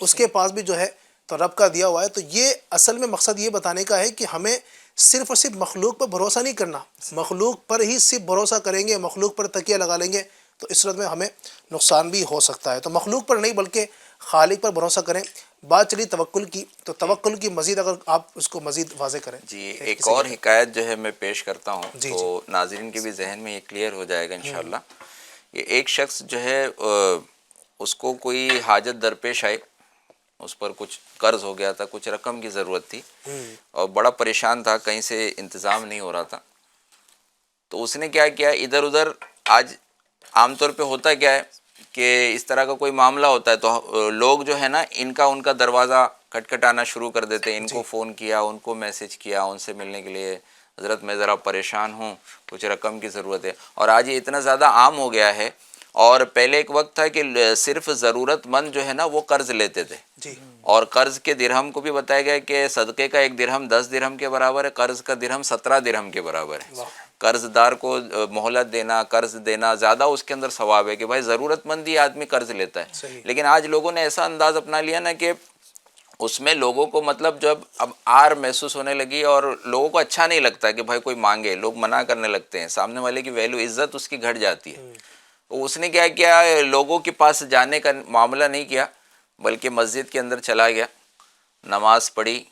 اس کے پاس بھی جو ہے تو رب کا دیا ہوا ہے۔ تو یہ اصل میں مقصد یہ بتانے کا ہے کہ ہمیں صرف اور صرف مخلوق پر بھروسہ نہیں کرنا، مخلوق پر ہی صرف بھروسہ کریں گے، مخلوق پر تکیہ لگا لیں گے تو اس صورت میں ہمیں نقصان بھی ہو سکتا ہے۔ تو مخلوق پر نہیں بلکہ خالق پر بھروسہ کریں۔ بات چلی توکل کی، تو توکل کی مزید اگر آپ اس کو مزید واضح کریں۔ جی ایک اور حکایت جو ہے میں پیش کرتا ہوں جی تو ناظرین کے بھی ذہن میں یہ کلیئر ہو جائے گا انشاءاللہ۔ یہ ایک شخص جو ہے اس کو کوئی حاجت درپیش آئی، اس پر کچھ قرض ہو گیا تھا، کچھ رقم کی ضرورت تھی اور بڑا پریشان تھا، کہیں سے انتظام نہیں ہو رہا تھا، تو اس نے کیا کیا، ادھر ادھر، آج عام طور پہ ہوتا کیا ہے کہ اس طرح کا کوئی معاملہ ہوتا ہے تو لوگ جو ہے نا ان کا دروازہ کھٹکھٹانا شروع کر دیتے ہیں، ان کو فون کیا، ان کو میسج کیا، ان سے ملنے کے لیے، حضرت میں ذرا پریشان ہوں، کچھ رقم کی ضرورت ہے۔ اور آج یہ اتنا زیادہ عام ہو گیا ہے، اور پہلے ایک وقت تھا کہ صرف ضرورت مند جو ہے نا وہ قرض لیتے تھے، جی اور قرض کے درہم کو بھی بتایا گیا کہ صدقے کا ایک درہم 10 درہم کے برابر ہے، قرض کا درہم 17 درہم کے برابر ہے۔ قرض دار کو مہلت دینا، قرض دینا، زیادہ اس کے اندر ثواب ہے کہ بھائی ضرورت مند ہی آدمی قرض لیتا ہے۔ لیکن آج لوگوں نے ایسا انداز اپنا لیا نا کہ اس میں لوگوں کو مطلب جب اب آر محسوس ہونے لگی اور لوگوں کو اچھا نہیں لگتا کہ بھائی کوئی مانگے، لوگ منع کرنے لگتے ہیں، سامنے والے کی ویلیو، عزت اس کی گھٹ جاتی ہے۔ تو اس نے کیا کیا، لوگوں کے پاس جانے کا معاملہ نہیں کیا بلکہ مسجد کے اندر چلا گیا، نماز پڑھی،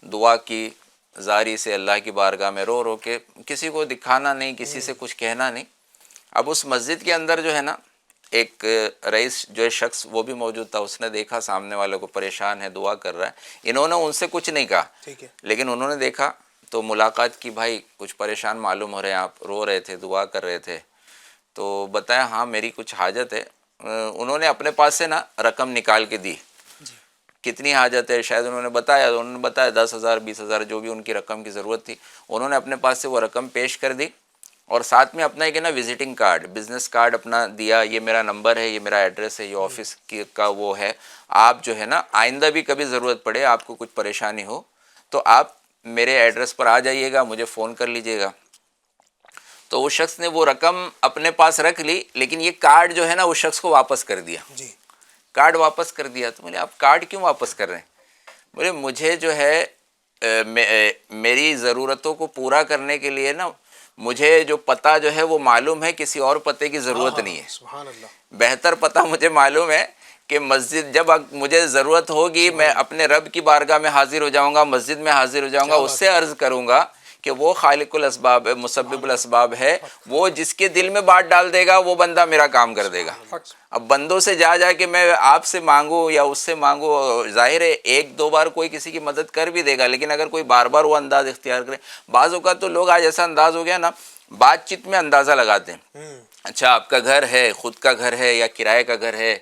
دعا کی زاری سے اللہ کی بارگاہ میں، رو رو کے، کسی کو دکھانا نہیں، کسی سے کچھ کہنا نہیں۔ اب اس مسجد کے اندر جو ہے نا ایک رئیس جو ہے شخص وہ بھی موجود تھا, اس نے دیکھا سامنے والے کو پریشان ہے, دعا کر رہا ہے. انہوں نے ان سے کچھ نہیں کہا, ٹھیک ہے, لیکن انہوں نے دیکھا تو ملاقات کی, بھائی کچھ پریشان معلوم ہو رہے ہیں آپ, رو رہے تھے, دعا کر رہے تھے. تو بتایا ہاں میری کچھ حاجت ہے. انہوں نے اپنے پاس سے نا رقم نکال کے دی, کتنی حاجت ہے شاید انہوں نے بتایا 10,000 20,000 جو بھی ان کی رقم کی ضرورت تھی. انہوں نے اپنے پاس سے وہ رقم پیش کر دی اور ساتھ میں اپنا ایک نا وزٹنگ کارڈ, بزنس کارڈ اپنا دیا, یہ میرا نمبر ہے, یہ میرا ایڈریس ہے, یہ آفس کا وہ ہے, آپ جو ہے نا آئندہ بھی کبھی ضرورت پڑے, آپ کو کچھ پریشانی ہو تو آپ میرے ایڈریس پر آ جائیے گا, مجھے فون کر لیجیے گا. تو اس شخص نے وہ رقم اپنے پاس رکھ لی, لیکن یہ کارڈ جو ہے نا اس شخص کو واپس کر دیا. جی, کارڈ واپس کر دیا. تو بولے آپ کارڈ کیوں واپس کر رہے ہیں؟ بولے مجھے جو ہے میری ضرورتوں کو پورا کرنے کے لیے نا مجھے جو پتہ جو ہے وہ معلوم ہے, کسی اور پتے کی ضرورت نہیں ہے. سبحان اللہ, بہتر پتہ مجھے معلوم ہے کہ مسجد جب مجھے ضرورت ہوگی میں اپنے رب کی بارگاہ میں حاضر ہو جاؤں گا, مسجد میں حاضر ہو جاؤں گا, اس سے عرض کروں گا کہ وہ خالق الاسباب ہے, مسبب الاسباب ہے, وہ جس کے دل میں بات ڈال دے گا وہ بندہ میرا کام کر دے گا. اب بندوں سے جا کے میں آپ سے مانگوں یا اس سے مانگوں, ظاہر ہے ایک دو بار کوئی کسی کی مدد کر بھی دے گا, لیکن اگر کوئی بار بار وہ انداز اختیار کرے, بعض اوقات تو لوگ آج ایسا انداز ہو گیا نا بات چیت میں اندازہ لگاتے ہیں. اچھا آپ کا گھر ہے, خود کا گھر ہے یا کرائے کا گھر ہے,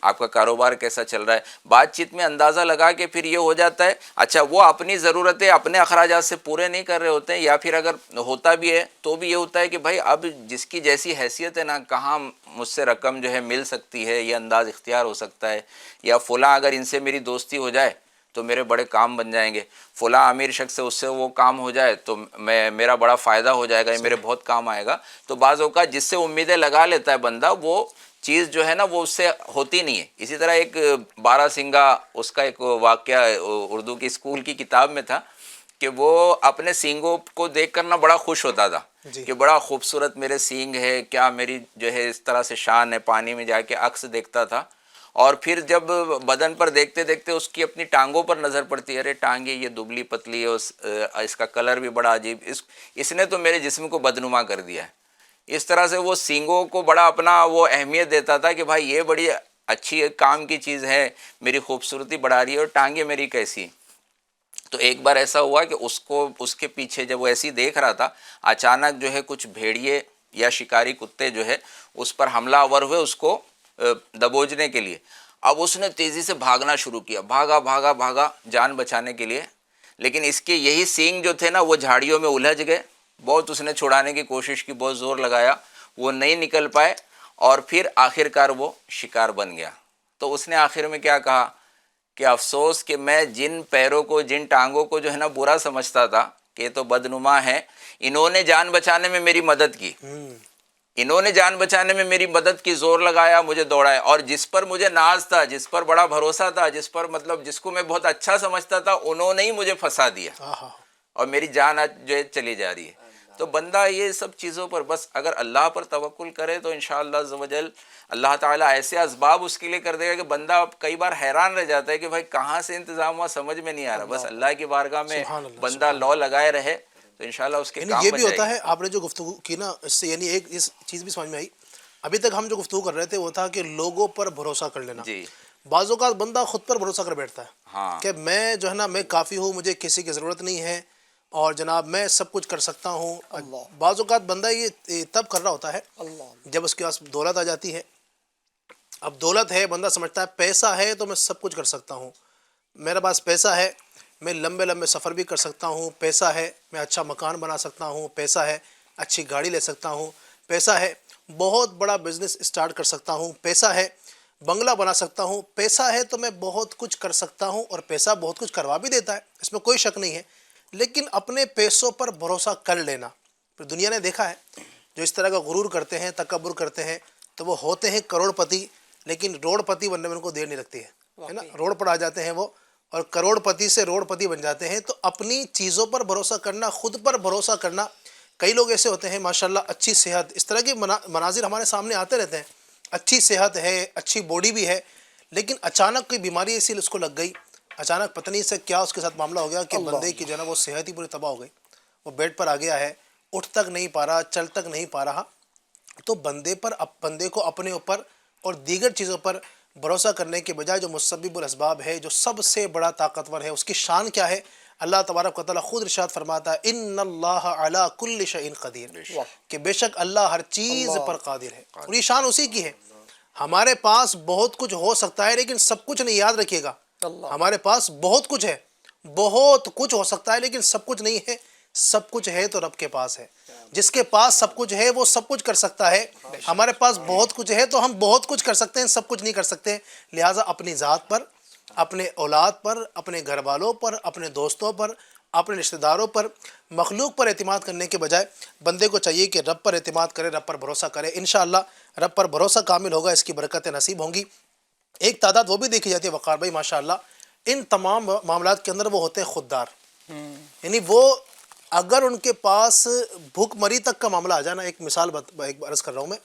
آپ کا کاروبار کیسا چل رہا ہے, بات چیت میں اندازہ لگا کے پھر یہ ہو جاتا ہے. اچھا وہ اپنی ضرورتیں اپنے اخراجات سے پورے نہیں کر رہے ہوتے ہیں, یا پھر اگر ہوتا بھی ہے تو بھی یہ ہوتا ہے کہ بھائی اب جس کی جیسی حیثیت ہے نا, کہاں مجھ سے رقم جو ہے مل سکتی ہے, یہ انداز اختیار ہو سکتا ہے, یا فلاں اگر ان سے میری دوستی ہو جائے تو میرے بڑے کام بن جائیں گے, فلاں امیر شخص سے اس سے وہ کام ہو جائے تو میرا بڑا فائدہ ہو جائے گا, یہ میرے بہت کام آئے گا. تو بعض اوقات جس سے امیدیں لگا لیتا ہے بندہ وہ چیز جو ہے نا وہ اس سے ہوتی نہیں ہے. اسی طرح ایک بارہ سنگا, اس کا ایک واقعہ اردو کی اسکول کی کتاب میں تھا کہ وہ اپنے سینگوں کو دیکھ کر نا بڑا خوش ہوتا تھا کہ بڑا خوبصورت میرے سینگ ہے, کیا میری جو ہے اس طرح سے شان ہے. پانی میں جا کے عکس دیکھتا تھا اور پھر جب بدن پر دیکھتے دیکھتے اس کی اپنی ٹانگوں پر نظر پڑتی ہے, ارے ٹانگیں یہ دبلی پتلی ہے, اس کا کلر بھی بڑا عجیب, اس نے تو میرے جسم کو بدنما کر دیا ہے. اس طرح سے وہ سینگوں کو بڑا اپنا وہ اہمیت دیتا تھا کہ بھائی یہ بڑی اچھی کام کی چیز ہے, میری خوبصورتی بڑھا رہی ہے, اور ٹانگیں میری کیسی. تو ایک بار ایسا ہوا کہ اس کے پیچھے جب وہ ایسی دیکھ رہا تھا, اچانک جو ہے کچھ بھیڑیے یا شکاری کتے جو ہے اس پر حملہ آور ہوئے اس کو دبوچنے کے لیے. اب اس نے تیزی سے بھاگنا شروع کیا, بھاگا جان بچانے کے لیے, لیکن اس کے یہی سینگ جو تھے نا وہ جھاڑیوں میں الجھ گئے. بہت اس نے چھڑانے کی کوشش کی, بہت زور لگایا, وہ نہیں نکل پائے, اور پھر آخرکار وہ شکار بن گیا. تو اس نے آخر میں کیا کہا کہ افسوس کہ میں جن پیروں کو, جن ٹانگوں کو جو ہے نا برا سمجھتا تھا کہ یہ تو بدنما ہے, انہوں نے جان بچانے میں میری مدد کی, انہوں نے جان بچانے میں میری مدد کی, زور لگایا, مجھے دوڑایا, اور جس پر مجھے ناز تھا, جس پر بڑا بھروسہ تھا, جس پر مطلب جس کو میں بہت اچھا سمجھتا تھا, انہوں نے ہی مجھے پھنسا دیا اور میری جان آج جو ہے چلی جا رہی ہے. تو بندہ یہ سب چیزوں پر بس اگر اللہ پر توکل کرے تو انشاءاللہ عز و جل اللہ تعالیٰ ایسے اسباب اس کے لیے کر دے گا کہ بندہ کئی بار حیران رہ جاتا ہے کہ بھائی کہاں سے انتظام ہوا, سمجھ میں نہیں آ رہا. بس اللہ کی بارگاہ میں بندہ لو لگائے رہے تو انشاءاللہ اس کے کام یہ بن بھی جائے ہوتا گی. ہے. آپ نے جو گفتگو کی نا اس سے یعنی ایک اس چیز بھی سمجھ میں آئی. ابھی تک ہم جو گفتگو کر رہے تھے وہ تھا کہ لوگوں پر بھروسہ کر لینا. جی بعض اوقات بندہ خود پر بھروسہ کر بیٹھتا ہے ہاں کہ میں جو ہے نا میں کافی ہوں, مجھے کسی کی ضرورت نہیں ہے, اور جناب میں سب کچھ کر سکتا ہوں. بعض اوقات بندہ یہ تب کر رہا ہوتا ہے جب اس کے پاس دولت آ جاتی ہے. اب دولت ہے, بندہ سمجھتا ہے پیسہ ہے تو میں سب کچھ کر سکتا ہوں, میرے پاس پیسہ ہے, میں لمبے لمبے سفر بھی کر سکتا ہوں, پیسہ ہے, میں اچھا مکان بنا سکتا ہوں, پیسہ ہے, اچھی گاڑی لے سکتا ہوں, پیسہ ہے, بہت بڑا بزنس اسٹارٹ کر سکتا ہوں, پیسہ ہے, بنگلہ بنا سکتا ہوں, پیسہ ہے تو میں بہت کچھ کر سکتا ہوں. اور پیسہ بہت کچھ کروا بھی دیتا ہے, اس میں کوئی شک نہیں ہے. لیکن اپنے پیسوں پر بھروسہ کر لینا, پھر دنیا نے دیکھا ہے جو اس طرح کا غرور کرتے ہیں, تکبر کرتے ہیں, تو وہ ہوتے ہیں کروڑ پتی, لیکن روڑ پتی بننے میں ان کو دیر نہیں لگتی ہے نا. روڑ پر آ جاتے ہیں وہ, اور کروڑ پتی سے روڑ پتی بن جاتے ہیں. تو اپنی چیزوں پر بھروسہ کرنا, خود پر بھروسہ کرنا. کئی لوگ ایسے ہوتے ہیں ماشاءاللہ, اچھی صحت, اس طرح کے مناظر ہمارے سامنے آتے رہتے ہیں, اچھی صحت ہے, اچھی باڈی بھی ہے, لیکن اچانک کوئی بیماری ایسی اس کو لگ گئی, اچانک پتہ نہیں سے کیا اس کے ساتھ معاملہ ہو گیا کہ بندے کی جو ہے نا وہ صحت ہی پوری تباہ ہو گئی. وہ بیڈ پر آ گیا ہے, اٹھ تک نہیں پا رہا, چل تک نہیں پا رہا. تو بندے کو اپنے اوپر اور دیگر چیزوں پر بھروسہ کرنے کے بجائے جو مسبب الاسباب ہے، جو سب سے بڑا طاقتور ہے، اس کی شان کیا ہے؟ اللہ تبارک و تعالیٰ خود ارشاد فرماتا ہے ان اللہ علی کل شیء قدیر، کہ بے شک اللہ ہر چیز پر قادر ہے، اور یہ شان اسی کی ہے۔ ہمارے پاس بہت کچھ ہو سکتا ہے لیکن سب کچھ نہیں، یاد رکھیے گا، ہمارے پاس بہت کچھ ہے، بہت کچھ ہو سکتا ہے لیکن سب کچھ نہیں ہے۔ سب کچھ ہے تو رب کے پاس ہے، جس کے پاس سب کچھ ہے وہ سب کچھ کر سکتا ہے۔ ہمارے پاس بہت کچھ ہے تو ہم بہت کچھ کر سکتے ہیں، سب کچھ نہیں کر سکتے۔ لہٰذا اپنی ذات پر، اپنے اولاد پر، اپنے گھر والوں پر، اپنے دوستوں پر، اپنے رشتہ داروں پر، مخلوق پر اعتماد کرنے کے بجائے بندے کو چاہیے کہ رب پر اعتماد کرے، رب پر بھروسہ کرے۔ انشاءاللہ رب پر بھروسہ کامل ہوگا، اس کی برکتیں نصیب ہوں گی۔ ایک تعداد وہ بھی دیکھی جاتی ہے وقار بھائی ماشاءاللہ، ان تمام معاملات کے اندر وہ ہوتے ہیں خوددار، یعنی وہ اگر ان کے پاس بھوک مری تک کا معاملہ آ جائے نا، ایک مثال ایک عرض کر رہا ہوں میں،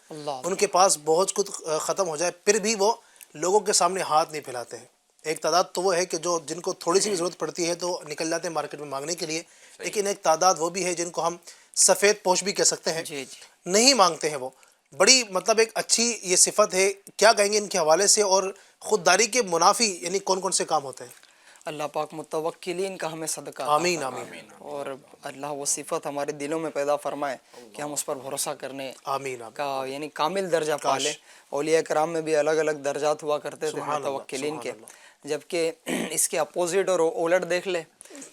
ان کے پاس بہت کچھ ختم ہو جائے پھر بھی وہ لوگوں کے سامنے ہاتھ نہیں پھیلاتے ہیں۔ ایک تعداد تو وہ ہے کہ جو جن کو تھوڑی سی بھی ضرورت پڑتی ہے تو نکل جاتے ہیں مارکیٹ میں مانگنے کے لیے، لیکن ایک تعداد وہ بھی ہے جن کو ہم سفید پوش بھی کہہ سکتے ہیں، نہیں مانگتے ہیں وہ۔ بڑی مطلب ایک اچھی یہ صفت ہے۔ کیا کہیں گے ان کے حوالے سے، اور خودداری کے منافی یعنی کون کون سے کام ہوتے ہیں؟ اللہ پاک متوکلین کا ہمیں صدقہ عطا آمین فرمائے، آمین اور اللہ وہ صفت ہمارے دلوں میں پیدا فرمائے کہ ہم اس پر بھروسہ کرنے آمین آمین کا یعنی کامل درجہ پا لیں۔ اولیاء کرام میں بھی الگ الگ درجات ہوا کرتے تھے سبحان اللہ، متوکلین کے، سبحان اللہ۔ جبکہ اس کے اپوزٹ اور الٹ دیکھ لے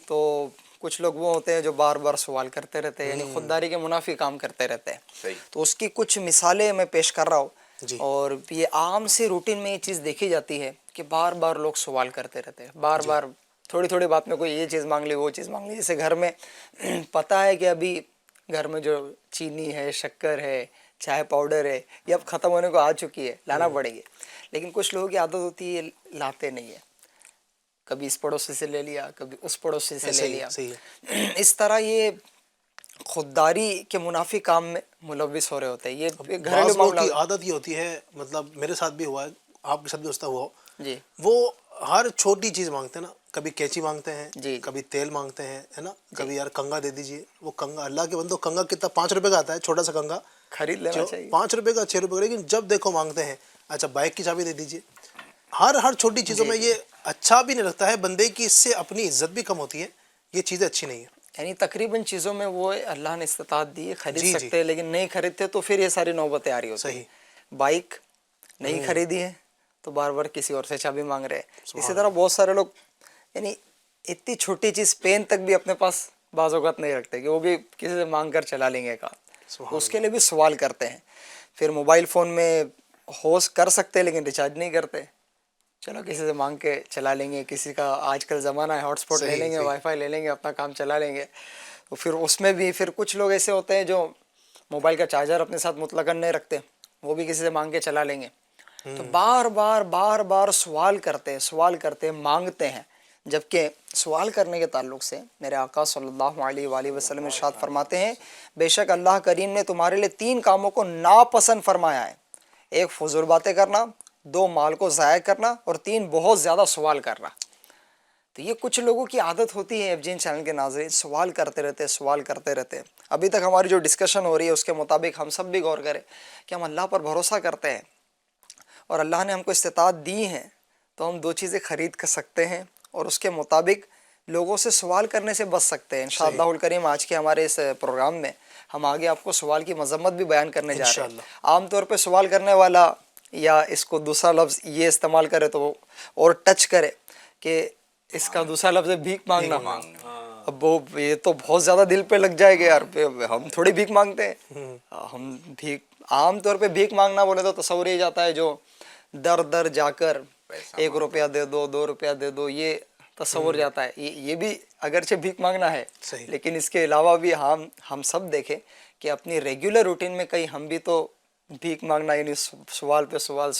تو کچھ لوگ وہ ہوتے ہیں جو بار بار سوال کرتے رہتے ہیں، یعنی خودداری کے منافی کام کرتے رہتے ہیں۔ تو اس کی کچھ مثالیں میں پیش کر رہا ہوں، اور یہ عام سے روٹین میں یہ چیز دیکھی جاتی ہے کہ بار بار لوگ سوال کرتے رہتے ہیں، بار بار تھوڑی تھوڑی بات میں کوئی یہ چیز مانگ لی، وہ چیز مانگ لی۔ جیسے گھر میں پتہ ہے کہ ابھی گھر میں جو چینی ہے، شکر ہے، چائے پاؤڈر ہے، یہ اب ختم ہونے کو آ چکی ہے، لانا پڑے گی، لیکن کچھ لوگوں کی عادت ہوتی ہے لاتے نہیں ہے، کبھی اس پڑوسی سے لے لیا، کبھی اس پڑوسی سے لے لیا۔ اس طرح یہ خودداری کے منافی کام میں ملوث ہو رہے ہوتے ہیں۔ یہ بعض گھریلو لوگوں معاملہ کی عادت یہ ہوتی ہے، مطلب میرے ساتھ بھی ہوا ہے، آپ کے ساتھ بھی اس طرح ہوا ہو، جی وہ ہر چھوٹی چیز مانگتے ہیں نا، کبھی کینچی مانگتے ہیں، جی کبھی تیل مانگتے ہیں، ہے نا، کبھی یار کنگا دے دیجئے۔ وہ کنگا، اللہ کے بندو، کنگا کتنا 5 روپے کا آتا ہے، چھوٹا سا کنگا، خرید لینا چاہیے۔ 5 روپے کا، 6 روپے کا، لیکن جب دیکھو مانگتے ہیں۔ اچھا بائک کی چابی دے دیجئے۔ ہر چھوٹی چیزوں میں یہ اچھا بھی نہیں لگتا ہے، بندے کی اس سے اپنی عزت بھی کم ہوتی ہے، یہ چیزیں اچھی نہیں ہیں۔ یعنی تقریباً چیزوں میں وہ اللہ نے استطاعت دی ہے، خرید سکتے ہیں، لیکن نہیں خریدتے تو پھر یہ ساری نوبتیں آ رہی ہوتی ہیں۔ بائک نہیں خریدی ہے تو بار بار کسی اور سے چابی مانگ رہے ہیں۔ اسی طرح بہت سارے لوگ یعنی اتنی چھوٹی چیز پین تک بھی اپنے پاس بعض اوقات نہیں رکھتے کہ وہ بھی کسی سے مانگ کر چلا لیں گے کام، اس کے لیے بھی سوال کرتے ہیں۔ پھر موبائل فون میں ہوش کر سکتے ہیں لیکن ریچارج نہیں کرتے، چلو کسی سے مانگ کے چلا لیں گے، کسی کا آج کل زمانہ ہے ہاٹ اسپاٹ لے لیں گے، وائی فائی لے لیں گے، اپنا کام چلا لیں گے۔ تو پھر اس میں بھی پھر کچھ لوگ ایسے ہوتے ہیں جو موبائل کا چارجر اپنے ساتھ مطلقاً نہیں رکھتے، وہ بھی کسی سے مانگ کے چلا لیں گے۔ تو بار بار سوال کرتے مانگتے ہیں، جبکہ سوال کرنے کے تعلق سے میرے آقا صلی اللہ علیہ وآلہ وسلم ارشاد فرماتے ہیں بے شک اللہ کریم نے تمہارے لیے 3 کاموں کو ناپسند فرمایا ہے: 1 فضول باتیں کرنا، 2 مال کو ضائع کرنا، اور 3 بہت زیادہ سوال کرنا۔ تو یہ کچھ لوگوں کی عادت ہوتی ہے، ایف جین چینل کے ناظرین، سوال کرتے رہتے۔ ابھی تک ہماری جو ڈسکشن ہو رہی ہے اس کے مطابق ہم سب بھی غور کریں کہ ہم اللہ پر بھروسہ کرتے ہیں اور اللہ نے ہم کو استطاعت دی ہے تو ہم 2 چیزیں خرید کر سکتے ہیں اور اس کے مطابق لوگوں سے سوال کرنے سے بچ سکتے ہیں۔ انشاءاللہ الکریم آج کے ہمارے اس پروگرام میں ہم آگے آپ کو سوال کی مذمت بھی بیان کرنے جا رہے ہیں۔ عام طور پہ سوال کرنے والا یا اس کو دوسرا لفظ یہ استعمال کرے تو اور ٹچ کرے کہ اس کا دوسرا لفظ ہے بھیک مانگنا۔ اب وہ یہ تو بہت زیادہ دل پہ لگ جائے گا یار، ہم تھوڑی بھیک مانگتے ہیں، ہم بھیک عام طور پہ بھیک مانگنا بولے تو تصور ہی جاتا ہے جو در جا کر 1 روپیہ دے دو، 2 روپیہ دے دو، یہ تصور جاتا ہے۔ یہ بھی اگرچہ بھیک مانگنا ہے، لیکن اس کے علاوہ بھی ہم سب دیکھیں کہ اپنی ریگولر روٹین میں کہیں ہم بھی تو بھیک مانگنا یعنی سوال پہ سوال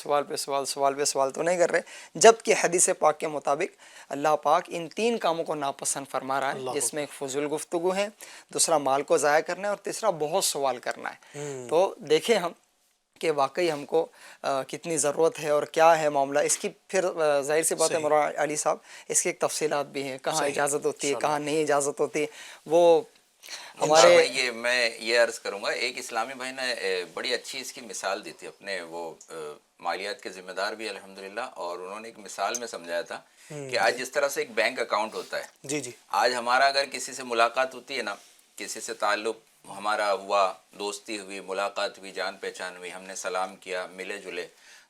تو نہیں کر رہے، جبکہ حدیث پاک کے مطابق اللہ پاک ان 3 کاموں کو ناپسند فرما رہا ہے، جس میں 1 فضول گفتگو ہے، دوسرا مال کو ضائع کرنا ہے، اور تیسرا بہت سوال کرنا ہے۔ تو دیکھیں ہم کہ واقعی ہم کو کتنی ضرورت ہے اور کیا ہے معاملہ اس کی۔ پھر ظاہر سی بات ہے مولانا علی صاحب، اس کی ایک تفصیلات بھی ہیں، کہاں اجازت ہوتی ہے، کہاں نہیں اجازت ہوتی ہے، وہ ہمارے بھائی یہ میں یہ عرض کروں گا، ایک اسلامی بھائی نے بڑی اچھی اس کی مثال دی تھی، اپنے وہ مالیات کے ذمہ دار بھی الحمدللہ، اور انہوں نے ایک مثال میں سمجھایا تھا کہ آج جس طرح سے ایک بینک اکاؤنٹ ہوتا ہے، جی جی آج ہمارا اگر کسی سے ملاقات ہوتی ہے نا، کسی سے تعلق ہمارا ہوا، دوستی ہوئی، ملاقات ہوئی، جان پہچان ہوئی، ہم نے سلام کیا، ملے جلے،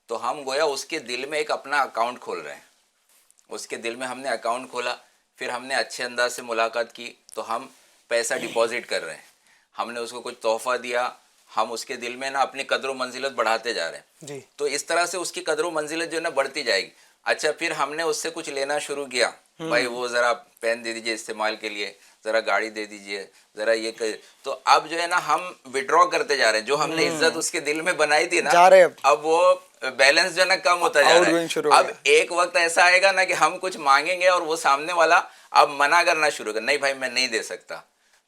تو ہم گویا اس کے دل میں ایک اپنا اکاؤنٹ کھول رہے ہیں، اس کے دل میں ہم نے اکاؤنٹ کھولا، پھر ہم نے اچھے انداز سے ملاقات کی تو ہم پیسہ ڈپازٹ کر رہے ہیں، ہم نے اس کو کچھ تحفہ دیا، ہم اس کے دل میں نا اپنی قدر و منزلت بڑھاتے جا رہے ہیں، جی تو اس طرح سے اس کی قدر و منزلت جو ہے نا بڑھتی جائے گی۔ اچھا پھر ہم نے اس سے کچھ لینا شروع کیا، بھائی وہ ذرا پین دے دیجئے استعمال کے لیے، ذرا گاڑی دے دیجئے، ذرا یہ تو اب جو ہے نا ہم وڈرا کرتے جا رہے ہیں، جو ہم نے عزت اس کے دل میں بنائی تھی نا، جا رہے اب وہ بیلنس جو ہے نا کم ہوتا جا آؤٹ رہا گوئنگ ہے۔ شروع ہو اب گیا۔ ایک وقت ایسا آئے گا نا کہ ہم کچھ مانگیں گے اور وہ سامنے والا اب منع کرنا شروع کر، نہیں بھائی میں نہیں دے سکتا،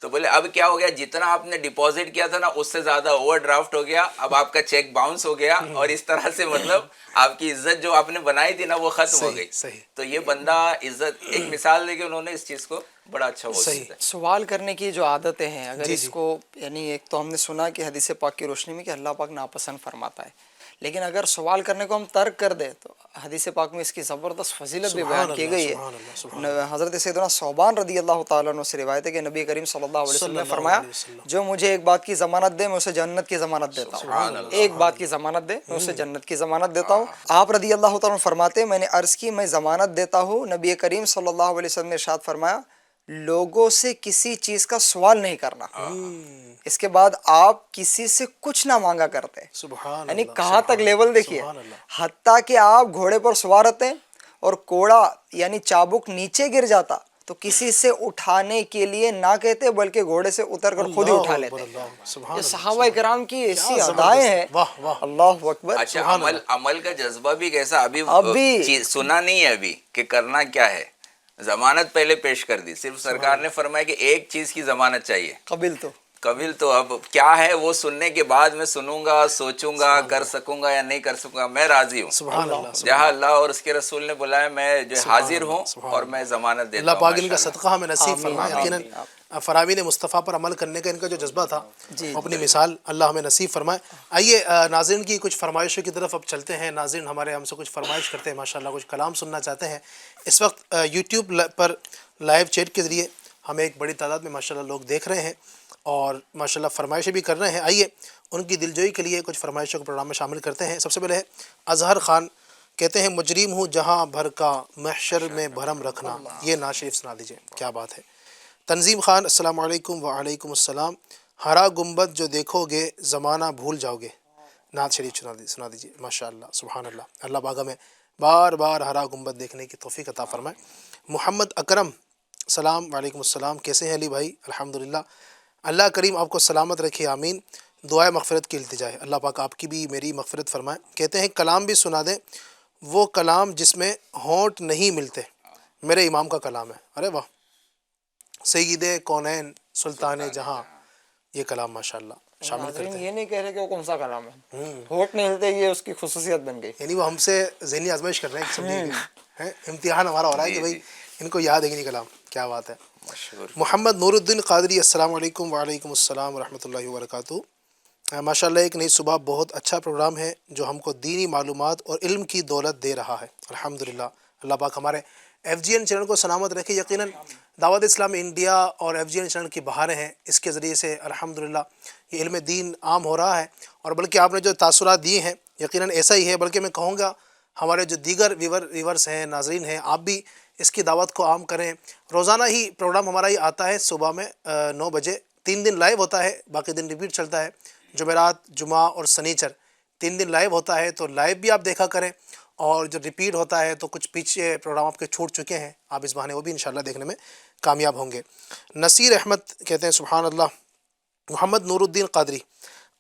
تو بولے اب کیا ہو گیا، جتنا آپ نے ڈپازٹ کیا تھا نا اس سے زیادہ اوور ڈرافٹ ہو گیا، اب آپ کا چیک باؤنس ہو گیا، اور اس طرح سے مطلب آپ کی عزت جو آپ نے بنائی تھی نا وہ ختم ہو گئی۔ صحیح تو یہ بندہ عزت ایک مثال دے کے انہوں نے اس چیز کو بڑا اچھا بول صحیح۔ دیا۔ سوال کرنے کی جو عادتیں ہیں، اگر جی اس جی کو یعنی ایک تو ہم نے سنا کہ حدیث پاک کی روشنی میں کہ اللہ پاک ناپسند فرماتا ہے، لیکن اگر سوال کرنے کو ہم ترک کر دیں تو حدیث پاک میں اس کی زبردست فضیلت بھی بیان کی گئی سبحان اللہ سبحان ہے۔ حضرت سیدنا ثوبان رضی اللہ تعالیٰ عنہ سے روایت ہے کہ نبی کریم صلی اللہ علیہ وسلم نے فرمایا جو مجھے ایک بات کی ضمانت دے میں اسے جنت کی ضمانت دیتا ہوں، ایک بات کی ضمانت دے میں اسے جنت کی ضمانت دیتا ہوں۔ آپ رضی اللہ تعالیٰ عنہ فرماتے ہیں میں نے عرض کی میں ضمانت دیتا ہوں، نبی کریم صلی اللہ علیہ وسلم نے ارشاد فرمایا لوگوں سے کسی چیز کا سوال نہیں کرنا، اس کے بعد آپ کسی سے کچھ نہ مانگا کرتے، سبحان یعنی اللہ کہاں تک لیول دیکھیے، سبحان اللہ۔ حتیٰ کہ آپ گھوڑے پر سوار ہوتے ہیں اور کوڑا یعنی چابک نیچے گر جاتا تو کسی سے اٹھانے کے لیے نہ کہتے بلکہ گھوڑے سے اتر کر خود ہی اٹھا لیتے۔ یہ صحابہ کرام کی ایسی ادائیں ہیں، واہ واہ۔ اللہ اکبر۔ اچھا عمل کا جذبہ بھی کیسا، ابھی چیز سنا نہیں ہے ابھی کہ کرنا کیا ہے، ضمانت پہلے پیش کر دی، صرف سرکار نے فرمایا کہ ایک چیز کی ضمانت چاہیے، قبل تو اب کیا ہے وہ سننے کے بعد میں سنوں گا، سوچوں گا، کر سکوں گا یا نہیں کر سکوں گا، میں راضی ہوں، سبحان اللہ۔ جہاں اللہ اور اس کے رسول نے بلایا میں جو حاضر ہوں اور میں ضمانت دیتا ہوں۔ اللہ پاک ان کا صدقہ ہمیں نصیب فرمائے، یقیناً فرامین مصطفیٰ پر عمل کرنے کا ان کا جو جذبہ تھا، اپنی مثال اللہ ہمیں نصیب فرمائے۔ آئیے ناظرین کی کچھ فرمائشوں کی طرف اب چلتے ہیں۔ ناظرین ہمارے ہم سے کچھ فرمائش کرتے ہیں، ماشاءاللہ کچھ کلام سننا چاہتے ہیں۔ اس وقت یوٹیوب پر لائیو چیٹ کے ذریعے ہمیں ایک بڑی تعداد میں ماشاءاللہ لوگ دیکھ رہے ہیں اور ماشاءاللہ فرمائشیں بھی کر رہے ہیں۔ آئیے ان کی دلجوئی کے لیے کچھ فرمائشوں کو پروگرام میں شامل کرتے ہیں۔ سب سے پہلے ہے اظہر خان، کہتے ہیں مجرم ہوں جہاں بھر کا محشر میں بھرم رکھنا، یہ نعت شریف سنا دیجئے، کیا بات ہے۔ تنظیم خان، السلام علیکم وعلیکم السلام، ہرا گنبد جو دیکھو گے زمانہ بھول جاؤ گے، نعت شریف سنا دیجئے، ماشاءاللہ سبحان اللہ۔ اللہ پاک ہمیں بار بار ہرا گنبد دیکھنے کی توفیق عطا فرمائے۔ محمد اکرم، السلام وعلیکم السلام، کیسے ہیں علی بھائی؟ الحمدللہ، اللہ کریم آپ کو سلامت رکھے، آمین۔ دعائے مغفرت کی التجا ہے، اللہ پاک آپ کی بھی میری مغفرت فرمائے۔ کہتے ہیں کلام بھی سنا دیں، وہ کلام جس میں ہونٹ نہیں ملتے، میرے امام کا کلام ہے۔ ارے واہ، سید کونین سلطان جہاں، یہ کلام ماشاءاللہ شامل کرتے ہیں۔ یہ نہیں کہہ رہے کہ وہ کون سا کلام ہے، ہوٹ نہیں ہلتے، یہ اس کی خصوصیت بن گئی، یعنی وہ ہم سے ذہنی آزمائش کر رہے ہیں، سمجھیں امتحان ہمارا ہو رہا ہے کہ بھائی ان کو یاد ہے کہ نہیں کلام، کیا بات ہے۔ محمد نور الدین قادری، السلام علیکم وعلیکم السلام ورحمۃ اللہ وبرکاتہ۔ ماشاءاللہ ایک نئی صبح، بہت اچھا پروگرام ہے جو ہم کو دینی معلومات اور علم کی دولت دے رہا ہے، الحمدللہ۔ اللہ پاک ہمارے ایف جی این چینل کو سلامت رکھے۔ یقیناً دعوت اسلام انڈیا اور ایف جی این چینل کی بہاریں ہیں، اس کے ذریعے سے الحمدللہ یہ علم دین عام ہو رہا ہے، اور بلکہ آپ نے جو تاثرات دیے ہیں یقیناً ایسا ہی ہے، بلکہ میں کہوں گا ہمارے جو دیگر ویورز ہیں، ناظرین ہیں، آپ بھی اس کی دعوت کو عام کریں۔ روزانہ ہی پروگرام ہمارا ہی آتا ہے صبح میں 9 بجے، 3 دن لائیو ہوتا ہے، باقی دن ریپیٹ چلتا ہے، جمعرات، جمعہ اور سنیچر 3 دن لائیو ہوتا ہے، تو لائیو بھی آپ دیکھا کریں، اور جو ریپیٹ ہوتا ہے تو کچھ پیچھے پروگرام آپ کے چھوٹ چکے ہیں، آپ اس بہانے وہ بھی انشاءاللہ دیکھنے میں کامیاب ہوں گے۔ نصیر احمد کہتے ہیں سبحان اللہ۔ محمد نور الدین قادری،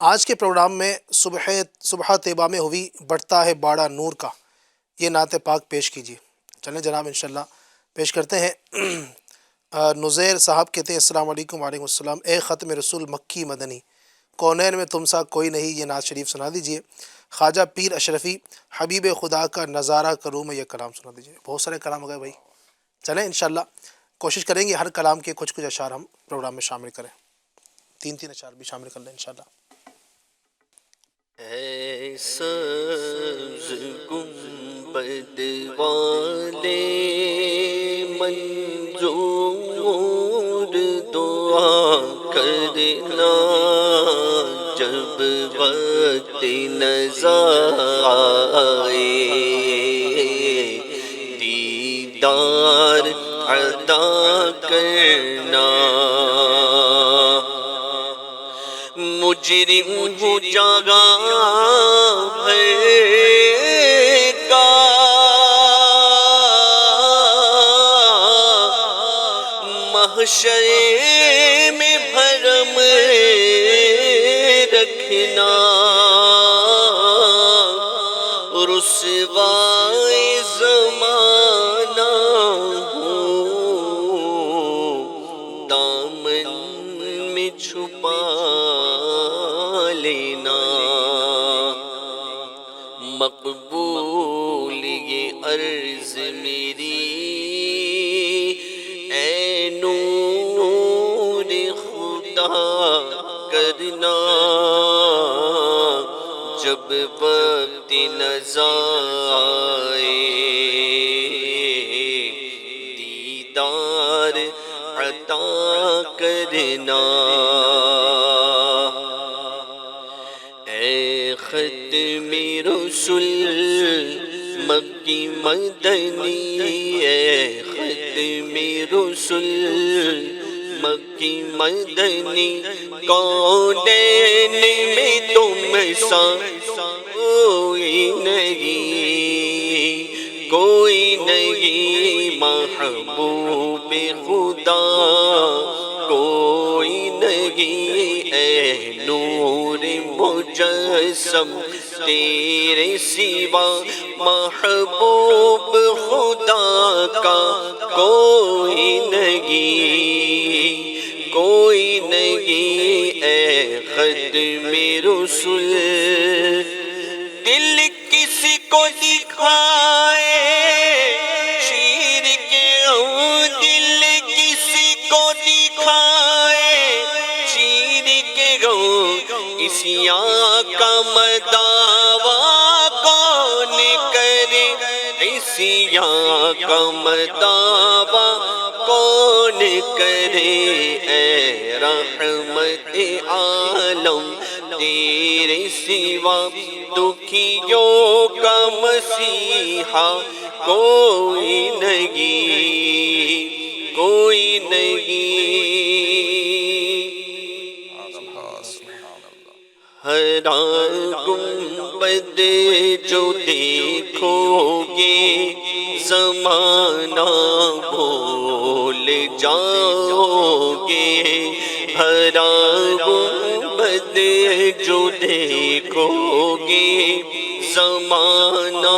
آج کے پروگرام میں صبح طیبہ میں ہوئی بڑھتا ہے باڑا نور کا، یہ نعت پاک پیش کیجیے۔ چلیں جناب انشاءاللہ پیش کرتے ہیں۔ نزیر صاحب کہتے ہیں السلام علیکم وعلیکم السلام، اے ختم رسول مکی مدنی، کونین میں تم سا کوئی نہیں، یہ نعت شریف سنا دیجئے۔ خواجہ پیر اشرفی، حبیب خدا کا نظارہ کروں میں، یہ کلام سنا دیجئے۔ بہت سارے کلام ہو گئے بھائی، چلیں انشاءاللہ کوشش کریں گے ہر کلام کے کچھ اشعار ہم پروگرام میں شامل کریں، 3 اشعار بھی شامل کر لیں انشاءاللہ۔ اے سبز گنبد والے منظور دعا کرنا، جب وقت نظر آئے دیدار عطا کرنا، مجرم ہوں جگہ بھر کا محشر میں بھرم رکھنا، رسوائے زمانہ ہوں دامن میں چھپا لینا، مقبول یہ عرض میری اے نور خدا کرنا، جب وقت نظر آئے دیدار عطا کرنا، اے ختم رسل مکی مدنی، اے ختم رسل مکی مدنی، کونین میں تم سا کوئی نہیں، کوئی نہیں محبوب خدا، کوئی نہیں اے نور مجسم تیرے سوا، محبوب خدا کا کوئی نہیں، کوئی نہیں اے ختم رسول، دل کسی کو دکھائے شیر کے دل کسی کو دکھائے شیر کے اس کا مداوا کون کرے، اس کا مداوا کون کرے، اے رحمت عالم تیرے سوا دکھیوں کا مسیحا کوئی نہیں، کوئی نہیں، ہر گنبد جو دیکھو گے زمانہ بھول جاؤ گے، ہر گنبد جو دیکھو گے زمانہ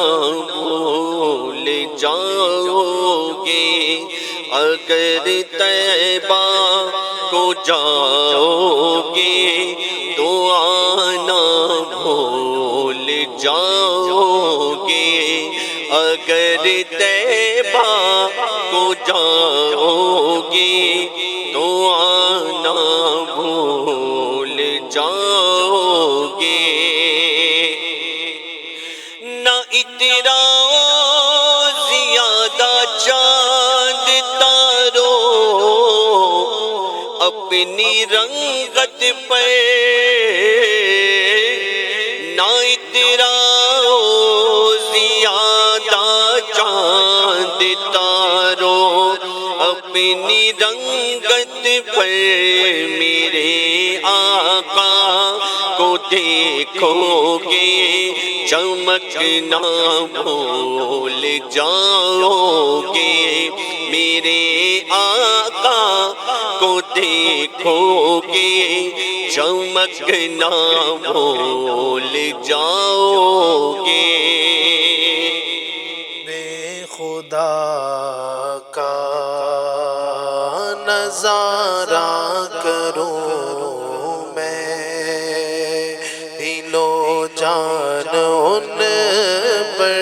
بھول جاؤ گے، اگر طیبہ کو جاؤ گے تو آنا بھول جاؤ گے، اگر طیبہ کو جاؤ گے تو آنا بھول جاؤ گے، نہ اتراؤ زیادہ چاند تارو اپنی رنگت پہ، نہ اتراؤ زیادہ چاند تارو اپنی رنگت پر، میرے آقا کو دیکھو گے چمکنا بھول جاؤ گے، میرے آقا کو دیکھو گے چمکنا بھول جاؤ گے، بے خدا کا نظارہ کروں میں، دل و جان ان پر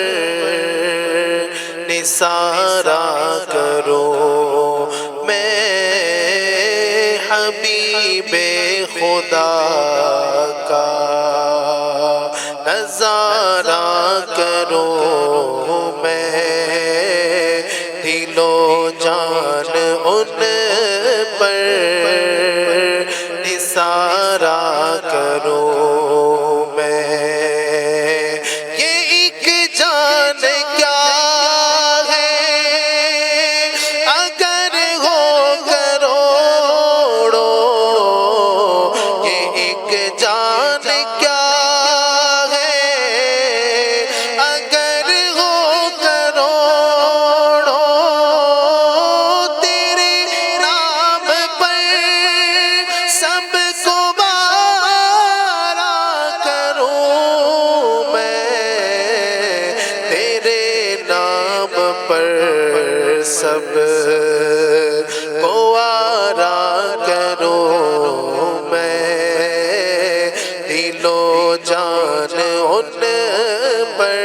نثارہ کرو، حبیب خدا کا نظارہ کروں میں، دل و جان ان پر نثارہ کروں میں۔ یہ ایک جان کیا ہے اگر ہو کروڑوں، یہ ایک جان کیا ہے اگر ہو کروڑوں، تیرے نام پر سب کو بارا کروں میں، تیرے نام پر سب کو آرا کروں میں، دل و جان ان پر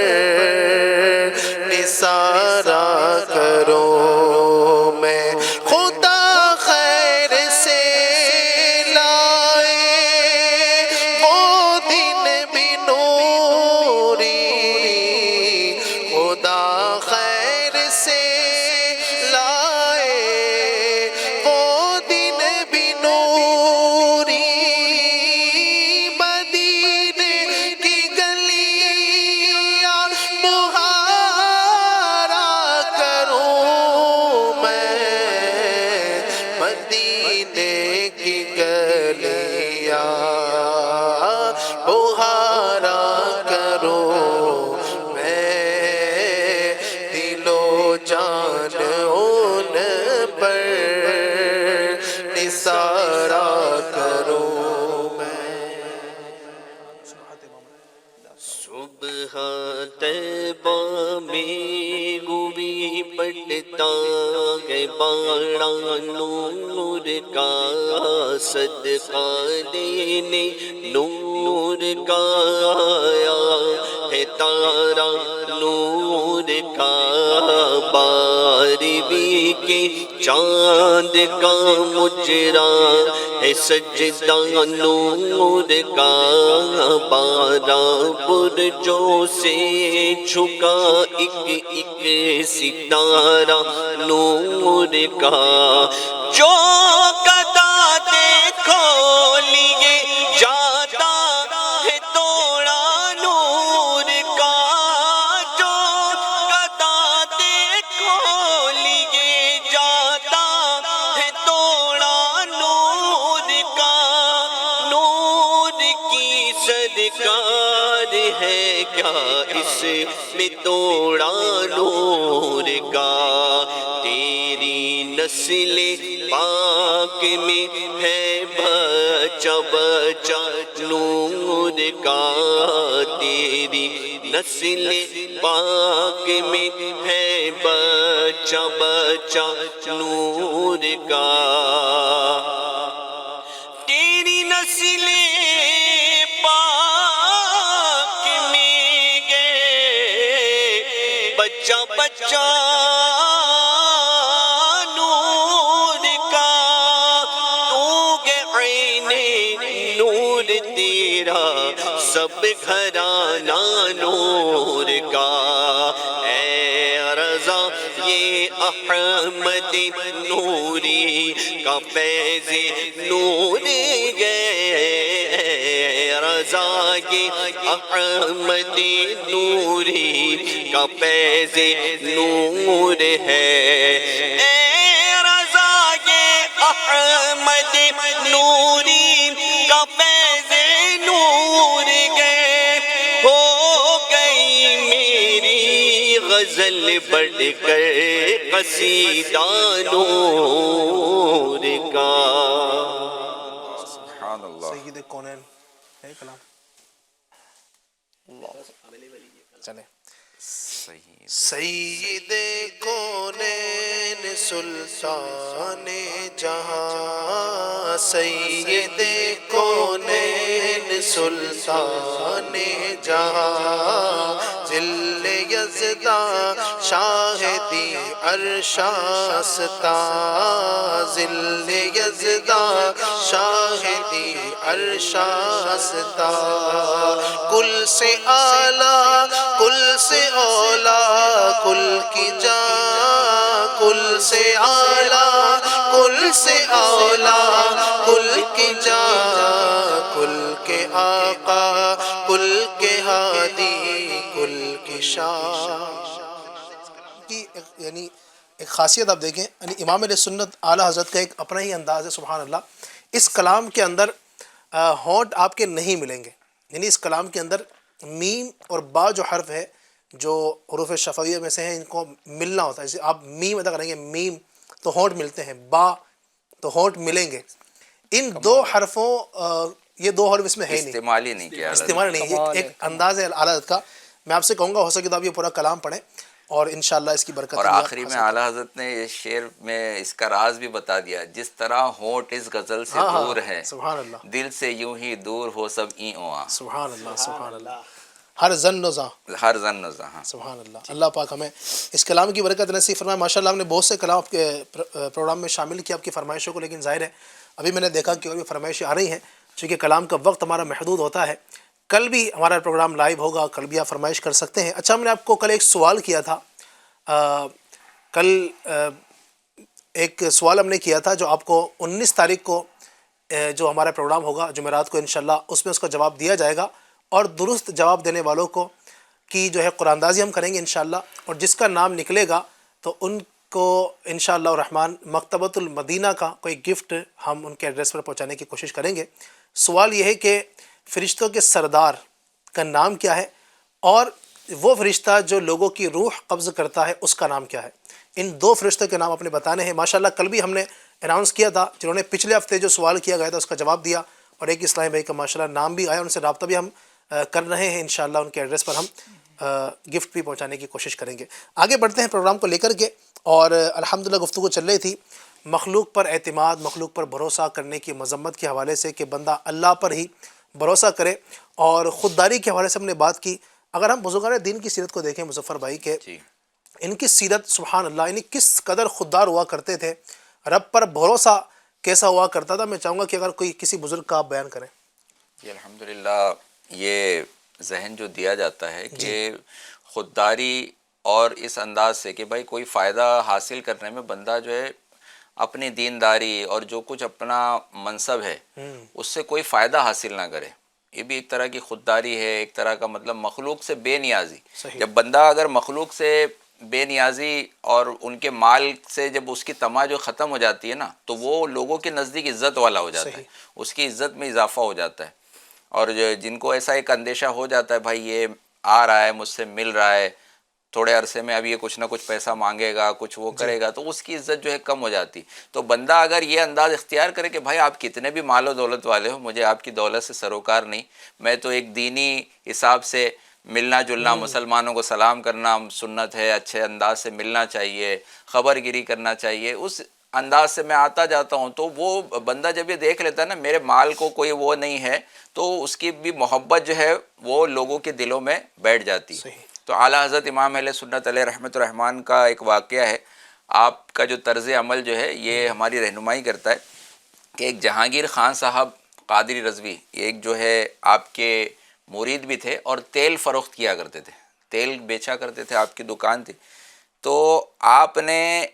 نثارہ کروں میں۔ خدا خیر سے لائے وہ دن بھی نوری، خدا خیر سے لائے وہ دن بھی نوری، مدینے کی گلیاں بہارا کروں میں، مدینے کی گلیاں بہارا کروں میں، دل و جان ان پر نثارہ کروں میں۔ صبح طیبہ میں گوی پڑتا ہے بڑا نور کا، صدقہ دینے نور کا آیا ہے تارا نور کا، بارہویں کے چاند کا مجرا ہے سجدہ نور کا، بارہ برجوں سے جھکا ایک ایک ستارہ نور کا، جو گدا دیکھو لیے جاتا ہے توڑا نور کا، جو گدا دیکھو لیے جاتا ہے توڑا نور کا، نور کی سرکار ہے کیا اس میں توڑا نور کا، تیری نسل پاک میں ہے بچہ بچہ نور کا، تیری نسل پاک میں ہے بچہ بچہ نور کا، تیری نسل پاک میں گئے بچہ بچہ نور کا، تو گے عین نور تیرا سب گھرانہ نور کا، اے رضا یہ احمد نوری کا فیض نور گئے، رضا یہ احمد نوری کا فیض نور ہے، اے رضا یہ احمد نوری کا فیض نور گئے، ہو گئی میری غزل بڑھ کر قصیدہ نور کا۔ سبحان اللہ۔ سید کونین ہے کلام، چلے۔ سید کونین سلطان جہاں، سید کونین سلطان جہاں ذل یزداں شاہدی عرشاستا ذل یزداں شاہدی عرشاستا کل سے اعلیٰ کل سے اولا کل کی جان کل سے اعلیٰ کل سے اولا کل کی جان کل کے آقا کل کے ہادی کل کی شان کی یعنی ایک خاصیت آپ دیکھیں، یعنی امام علیہ سنت اعلیٰ حضرت کا ایک اپنا ہی انداز ہے، سبحان اللہ۔ اس کلام کے اندر ہونٹ آپ کے نہیں ملیں گے، یعنی اس کلام کے اندر میم اور با جو حرف ہے جو حروف شفویہ میں سے ہیں، ان کو ملنا ہوتا ہے۔ جیسے آپ میم ادا کریں گے میم تو ہونٹ ملتے ہیں، با تو ہونٹ ملیں گے۔ ان دو حرفوں یہ دو حرف اس میں ہے نہیں، استعمال ہی نہیں کیا، استعمال نہیں، یہ ایک انداز ہے اعلیٰ حضرت کا۔ میں آپ سے کہوں گا ہو سکے تو آپ یہ پورا کلام پڑھیں اور انشاءاللہ اس کی برکت۔ اور آخری میں اعلیٰ حضرت نے اس شعر میں اس کا راز بھی بتا دیا، جس طرح ہونٹ اس غزل سے دور ہے، سبحان اللہ، دل سے یوں ہی دور ہو سب این اواں، سبحان اللہ، سبحان اللہ، ہر زن و زاں، ہر زن و زہاں۔ سبحان اللہ۔ اللہ پاک ہمیں اس کلام کی برکت نصیب فرمائے۔ ماشاءاللہ ہم نے بہت سے کلام آپ کے پروگرام میں شامل کیا آپ کی فرمائشوں کو، لیکن ظاہر ہے ابھی میں نے دیکھا کہ اور بھی فرمائشیں آ رہی ہیں، چونکہ کلام کا وقت ہمارا محدود ہوتا ہے۔ کل بھی ہمارا پروگرام لائیو ہوگا، کل بھی آپ فرمائش کر سکتے ہیں۔ اچھا، ہم نے آپ کو کل ایک سوال کیا تھا، کل ایک سوال ہم نے کیا تھا جو آپ کو 19 تاریخ کو جو ہمارا پروگرام ہوگا جمعرات کو انشاءاللہ اس میں اس کا جواب دیا جائے گا، اور درست جواب دینے والوں کو کی جو ہے قرآن اندازی ہم کریں گے انشاءاللہ، اور جس کا نام نکلے گا تو ان کو انشاءاللہ الرحمن مکتبۃ المدینہ کا کوئی گفٹ ہم ان کے ایڈریس پر پہنچانے کی کوشش کریں گے۔ سوال یہ ہے کہ فرشتوں کے سردار کا نام کیا ہے، اور وہ فرشتہ جو لوگوں کی روح قبض کرتا ہے اس کا نام کیا ہے۔ ان دو فرشتوں کے نام اپنے بتانے ہیں۔ ماشاءاللہ کل بھی ہم نے اناؤنس کیا تھا، جنہوں نے پچھلے ہفتے جو سوال کیا گیا تھا اس کا جواب دیا، اور ایک اسلامی بھائی کا ماشاءاللہ نام بھی آیا، ان سے رابطہ بھی ہم کر رہے ہیں، انشاءاللہ ان کے ایڈریس پر ہم گفٹ بھی پہنچانے کی کوشش کریں گے۔ آگے بڑھتے ہیں پروگرام کو لے کر کے، اور الحمدللہ گفتگو چل رہی تھی مخلوق پر اعتماد، مخلوق پر بھروسہ کرنے کی مذمت کے حوالے سے، کہ بندہ اللہ پر ہی بھروسہ کرے، اور خودداری کے حوالے سے ہم نے بات کی۔ اگر ہم بزرگان دین کی سیرت کو دیکھیں مظفر بھائی، کہ ان کی سیرت سبحان اللہ، یعنی کس قدر خوددار ہوا کرتے تھے، رب پر بھروسہ کیسا ہوا کرتا تھا۔ میں چاہوں گا کہ اگر کوئی کسی بزرگ کا آپ بیان کریں۔ جی الحمدللہ، یہ ذہن جو دیا جاتا ہے کہ خودداری اور اس انداز سے کہ بھائی کوئی فائدہ حاصل کرنے میں بندہ جو ہے اپنی دینداری اور جو کچھ اپنا منصب ہے اس سے کوئی فائدہ حاصل نہ کرے، یہ بھی ایک طرح کی خودداری ہے، ایک طرح کا مطلب مخلوق سے بے نیازی۔ جب بندہ اگر مخلوق سے بے نیازی اور ان کے مال سے جب اس کی طمع جو ختم ہو جاتی ہے نا، تو وہ لوگوں کے نزدیک عزت والا ہو جاتا ہے، اس کی عزت میں اضافہ ہو جاتا ہے۔ اور جن کو ایسا ایک اندیشہ ہو جاتا ہے بھائی یہ آ رہا ہے، مجھ سے مل رہا ہے، تھوڑے عرصے میں اب یہ کچھ نہ کچھ پیسہ مانگے گا، کچھ وہ کرے گا، تو اس کی عزت جو ہے کم ہو جاتی۔ تو بندہ اگر یہ انداز اختیار کرے کہ بھائی آپ کتنے بھی مال و دولت والے ہو، مجھے آپ کی دولت سے سروکار نہیں، میں تو ایک دینی حساب سے ملنا جلنا، مسلمانوں کو سلام کرنا سنت ہے، اچھے انداز سے ملنا چاہیے، خبر گیری کرنا چاہیے، اس انداز سے میں آتا جاتا ہوں، تو وہ بندہ جب یہ دیکھ لیتا ہے نا میرے مال کو کوئی وہ نہیں ہے، تو اس کی بھی محبت جو ہے وہ لوگوں کے دلوں میں بیٹھ جاتی۔ تو اعلیٰ حضرت امام اہل سنت علیہ رحمۃ الرحمن کا ایک واقعہ ہے، آپ کا جو طرز عمل جو ہے یہ ہماری رہنمائی کرتا ہے کہ ایک جہانگیر خان صاحب قادری رضوی ایک جو ہے آپ کے مرید بھی تھے، اور تیل فروخت کیا کرتے تھے، تیل بیچا کرتے تھے، آپ کی دکان تھی۔ تو آپ نے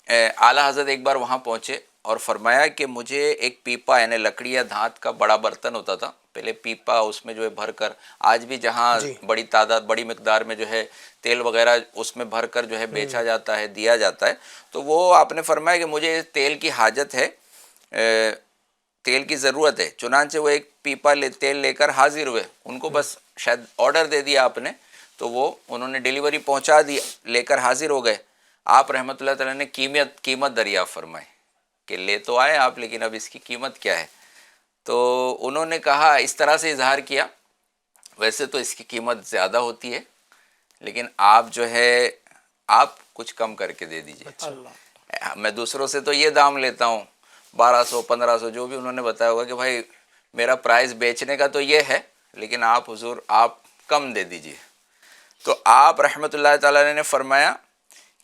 اعلیٰ حضرت ایک بار وہاں پہنچے اور فرمایا کہ مجھے ایک پیپا، یعنی لکڑی یا دھات کا بڑا برتن ہوتا تھا پہلے، پیپا اس میں جو ہے بھر کر، آج بھی جہاں بڑی تعداد بڑی مقدار میں جو ہے تیل وغیرہ اس میں بھر کر جو ہے بیچا جاتا ہے، دیا جاتا ہے، تو وہ آپ نے فرمایا کہ مجھے تیل کی حاجت ہے، تیل کی ضرورت ہے۔ چنانچہ وہ ایک پیپا تیل لے کر حاضر ہوئے، ان کو بس شاید آرڈر دے دیا آپ نے، تو وہ انہوں نے ڈیلیوری پہنچا دی، لے کر حاضر ہو گئے۔ آپ رحمۃ اللہ تعالیٰ نے قیمت دریافت فرمائی کہ لے تو آئے آپ، لیکن اب اس کی قیمت کیا ہے؟ تو انہوں نے کہا، اس طرح سے اظہار کیا، ویسے تو اس کی قیمت زیادہ ہوتی ہے، لیکن آپ جو ہے آپ کچھ کم کر کے دے دیجئے۔ میں دوسروں سے تو یہ دام لیتا ہوں 1200 1500 جو بھی انہوں نے بتایا ہوگا کہ بھائی میرا پرائز بیچنے کا تو یہ ہے لیکن آپ حضور آپ کم دے دیجئے. تو آپ رحمۃ اللہ تعالیٰ نے فرمایا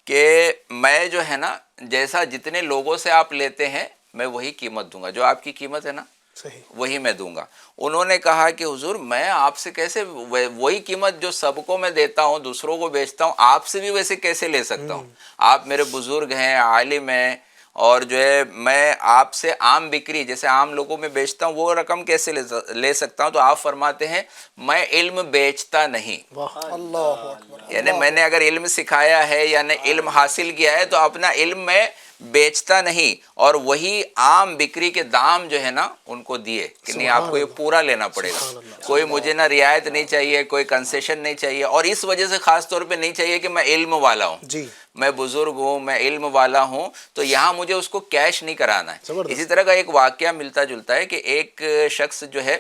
کہ میں جو ہے نا جیسا جتنے لوگوں سے آپ لیتے ہیں میں وہی قیمت دوں گا, جو آپ کی قیمت ہے نا صحیح. وہی میں دوں گا. انہوں نے کہا کہ حضور میں آپ سے کیسے وہی قیمت جو سب کو میں دیتا ہوں دوسروں کو بیچتا ہوں آپ سے بھی ویسے کیسے لے سکتا ہوں؟ آپ میرے بزرگ ہیں, عالم ہیں, اور جو ہے میں آپ سے عام بکری جیسے عام لوگوں میں بیچتا ہوں وہ رقم کیسے لے سکتا ہوں؟ تو آپ فرماتے ہیں میں علم بیچتا نہیں. اللہ اکبر. یعنی میں نے اگر علم سکھایا ہے یا علم حاصل کیا ہے تو اپنا علم میں بیچتا نہیں, اور وہی عام بکری کے دام جو ہے نا ان کو دیے کہ نہیں آپ کو یہ پورا لینا پڑے گا, کوئی مجھے نہ رعایت نہیں چاہیے, کوئی کنسیشن نہیں چاہیے, اور اس وجہ سے خاص طور پہ نہیں چاہیے کہ میں علم والا ہوں, جی میں بزرگ ہوں, میں علم والا ہوں, تو یہاں مجھے اس کو کیش نہیں کرانا ہے. زبردست. اسی طرح کا ایک واقعہ ملتا جلتا ہے کہ ایک شخص جو ہے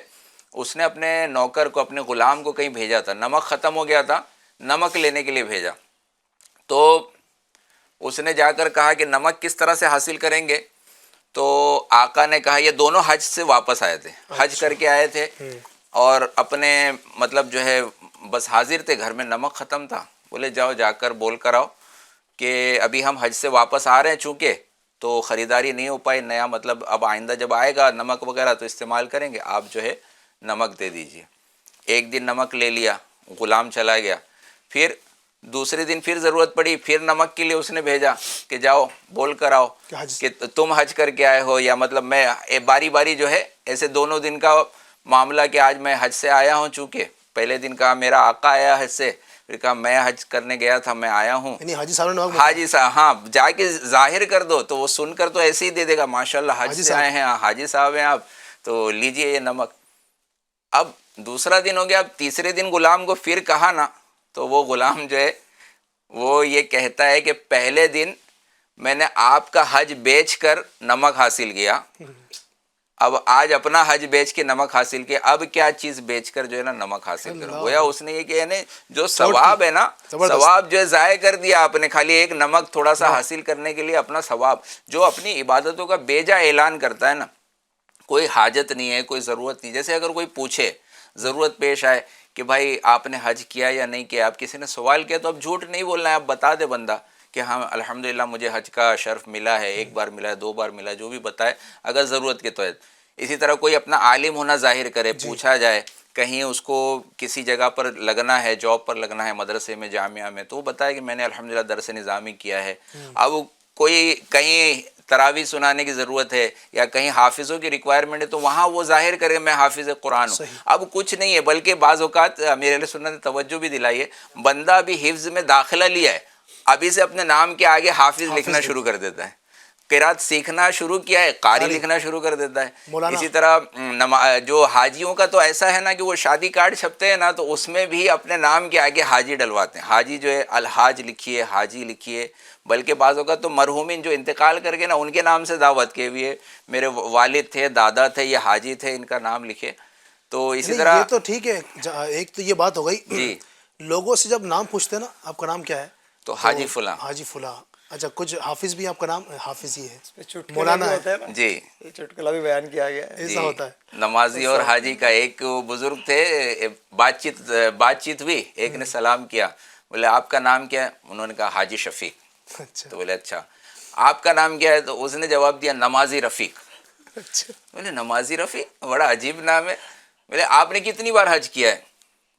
اس نے اپنے نوکر کو اپنے غلام کو کہیں بھیجا تھا, نمک ختم ہو گیا تھا, نمک لینے کے لیے بھیجا. تو اس نے جا کر کہا کہ نمک کس طرح سے حاصل کریں گے؟ تو آقا نے کہا, یہ دونوں حج سے واپس آئے تھے, حج کر کے آئے تھے اور اپنے مطلب جو ہے بس حاضر تھے, گھر میں نمک ختم تھا. بولے جاؤ جا کر بول کر آؤ کہ ابھی ہم حج سے واپس آ رہے ہیں, چونکہ تو خریداری نہیں ہو پائی, نیا مطلب اب آئندہ جب آئے گا نمک وغیرہ تو استعمال کریں گے, آپ جو ہے نمک دے دیجئے. ایک دن نمک لے لیا, غلام چلا گیا. پھر دوسرے دن پھر ضرورت پڑی, پھر نمک کے لیے اس نے بھیجا کہ جاؤ بول کر آؤ کہ تم حج کر کے آئے ہو, یا مطلب میں باری باری جو ہے ایسے دونوں دن کا معاملہ کہ آج میں حج سے آیا ہوں, چونکہ پہلے دن کہا میرا آقا آیا حج سے, پھر کہا میں حج کرنے گیا تھا میں آیا ہوں. یعنی حاجی صاحب نے حاجی صاحب, ہاں جا کے ظاہر کر دو تو وہ سن کر تو ایسے ہی دے دے گا ماشاءاللہ حج سے آئے ہیں, حاجی صاحب ہیں آپ, تو لیجئے یہ نمک. اب دوسرا دن ہو گیا, اب تیسرے دن غلام کو پھر کہا نا, تو وہ غلام جو ہے وہ یہ کہتا ہے کہ پہلے دن میں نے آپ کا حج بیچ کر نمک حاصل کیا, اب آج اپنا حج بیچ کے نمک حاصل کیا, اب کیا چیز بیچ کر جو ہے نا نمک حاصل کرو. گویا اس نے یہ کہ یعنی جو ثواب ہے نا, ثواب جو ہے ضائع کر دیا آپ نے, خالی ایک نمک تھوڑا سا حاصل کرنے کے لیے اپنا ثواب. جو اپنی عبادتوں کا بیجا اعلان کرتا ہے نا, کوئی حاجت نہیں ہے, کوئی ضرورت نہیں. جیسے اگر کوئی پوچھے, ضرورت پیش آئے کہ بھائی آپ نے حج کیا یا نہیں کیا, آپ کسی نے سوال کیا تو اب جھوٹ نہیں بولنا ہے, آپ بتا دے بندہ کہ ہاں الحمدللہ مجھے حج کا شرف ملا ہے, ایک بار ملا ہے, 2 بار ملا ہے, جو بھی بتائے اگر ضرورت کے تحت. اسی طرح کوئی اپنا عالم ہونا ظاہر کرے, پوچھا جائے کہیں اس کو کسی جگہ پر لگنا ہے, جاب پر لگنا ہے, مدرسے میں, جامعہ میں, تو وہ بتائے کہ میں نے الحمدللہ درس نظامی کیا ہے. اب کوئی کہیں تراویح سنانے کی ضرورت ہے یا کہیں حافظوں کی ریکوائرمنٹ ہے تو وہاں وہ ظاہر کرے میں حافظ قرآن ہوں. اب کچھ نہیں ہے, بلکہ بعض اوقات میرے اہل سنت نے توجہ بھی دلائی ہے, بندہ ابھی حفظ میں داخلہ لیا ہے, ابھی سے اپنے نام کے آگے حافظ لکھنا شروع کر دیتا ہے, قرات سیکھنا شروع کیا ہے, قاری لکھنا شروع کر دیتا ہے. اسی طرح جو حاجیوں کا تو ایسا ہے نا کہ وہ شادی کارڈ چھپتے ہیں نا, تو اس میں بھی اپنے نام کے آگے حاجی ڈلواتے ہیں. حاجی جو ہے الحاج لکھیے, حاجی لکھیے, بلکہ بعض اوقات تو مرحومین جو انتقال کر کے نا ان کے نام سے دعوت کے ہوئے, میرے والد تھے, دادا تھے, یہ حاجی تھے, ان کا نام لکھے. تو اسی طرح یہ تو ٹھیک ہے, ایک تو یہ بات ہو گئی. جی لوگوں سے جب نام پوچھتے ہیں نا آپ کا نام کیا ہے, تو حاجی فلاں, حاجی فلاں. اچھا, کچھ حافظ بھی آپ کا نام حافظ ہی ہے, مولانا ہوتا ہے نا, جی یہ چٹکلا بھی بیان کیا گیا ہے, ایسا ہوتا ہے. نمازی اور حاجی کا ایک بزرگ تھے, بات چیت ہوئی, ایک نے سلام کیا, بولے آپ کا نام کیا ہے؟ انہوں نے کہا حاجی شفیق. اچھا تو بولے اچھا آپ کا نام کیا ہے؟ تو اس نے جواب دیا نمازی رفیق. اچھا, بولے نمازی رفیق بڑا عجیب نام ہے. بولے آپ نے کتنی بار حج کیا ہے؟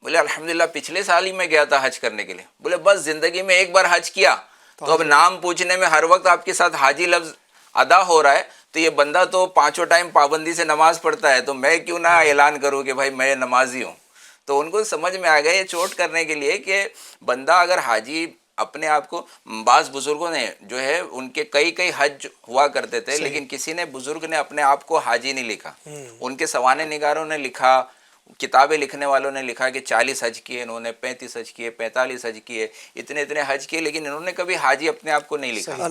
بولے الحمدللہ پچھلے سال ہی میں گیا تھا حج کرنے کے لیے. بولے بس زندگی میں ایک بار حج کیا, تو اب نام پوچھنے میں ہر وقت آپ کے ساتھ حاجی لفظ ادا ہو رہا ہے, تو یہ بندہ تو 5 ٹائم پابندی سے نماز پڑھتا ہے, تو میں کیوں نہ اعلان کروں کہ بھائی میں نمازی ہوں. تو ان کو سمجھ میں آ گیا یہ چوٹ کرنے کے لیے کہ بندہ اگر حاجی اپنے آپ کو, بعض بزرگوں نے جو ہے ان کے کئی حج ہوا کرتے تھے, لیکن کسی نے بزرگ نے اپنے آپ کو حاجی نہیں لکھا. ان کے سوانح نگاروں نے لکھا, کتابیں لکھنے والوں نے لکھا کہ 40 حج کیے انہوں نے, 35 حج کیے, 45 حج کیے, اتنے حج کیے, لیکن انہوں نے کبھی حاجی اپنے آپ کو نہیں لکھا.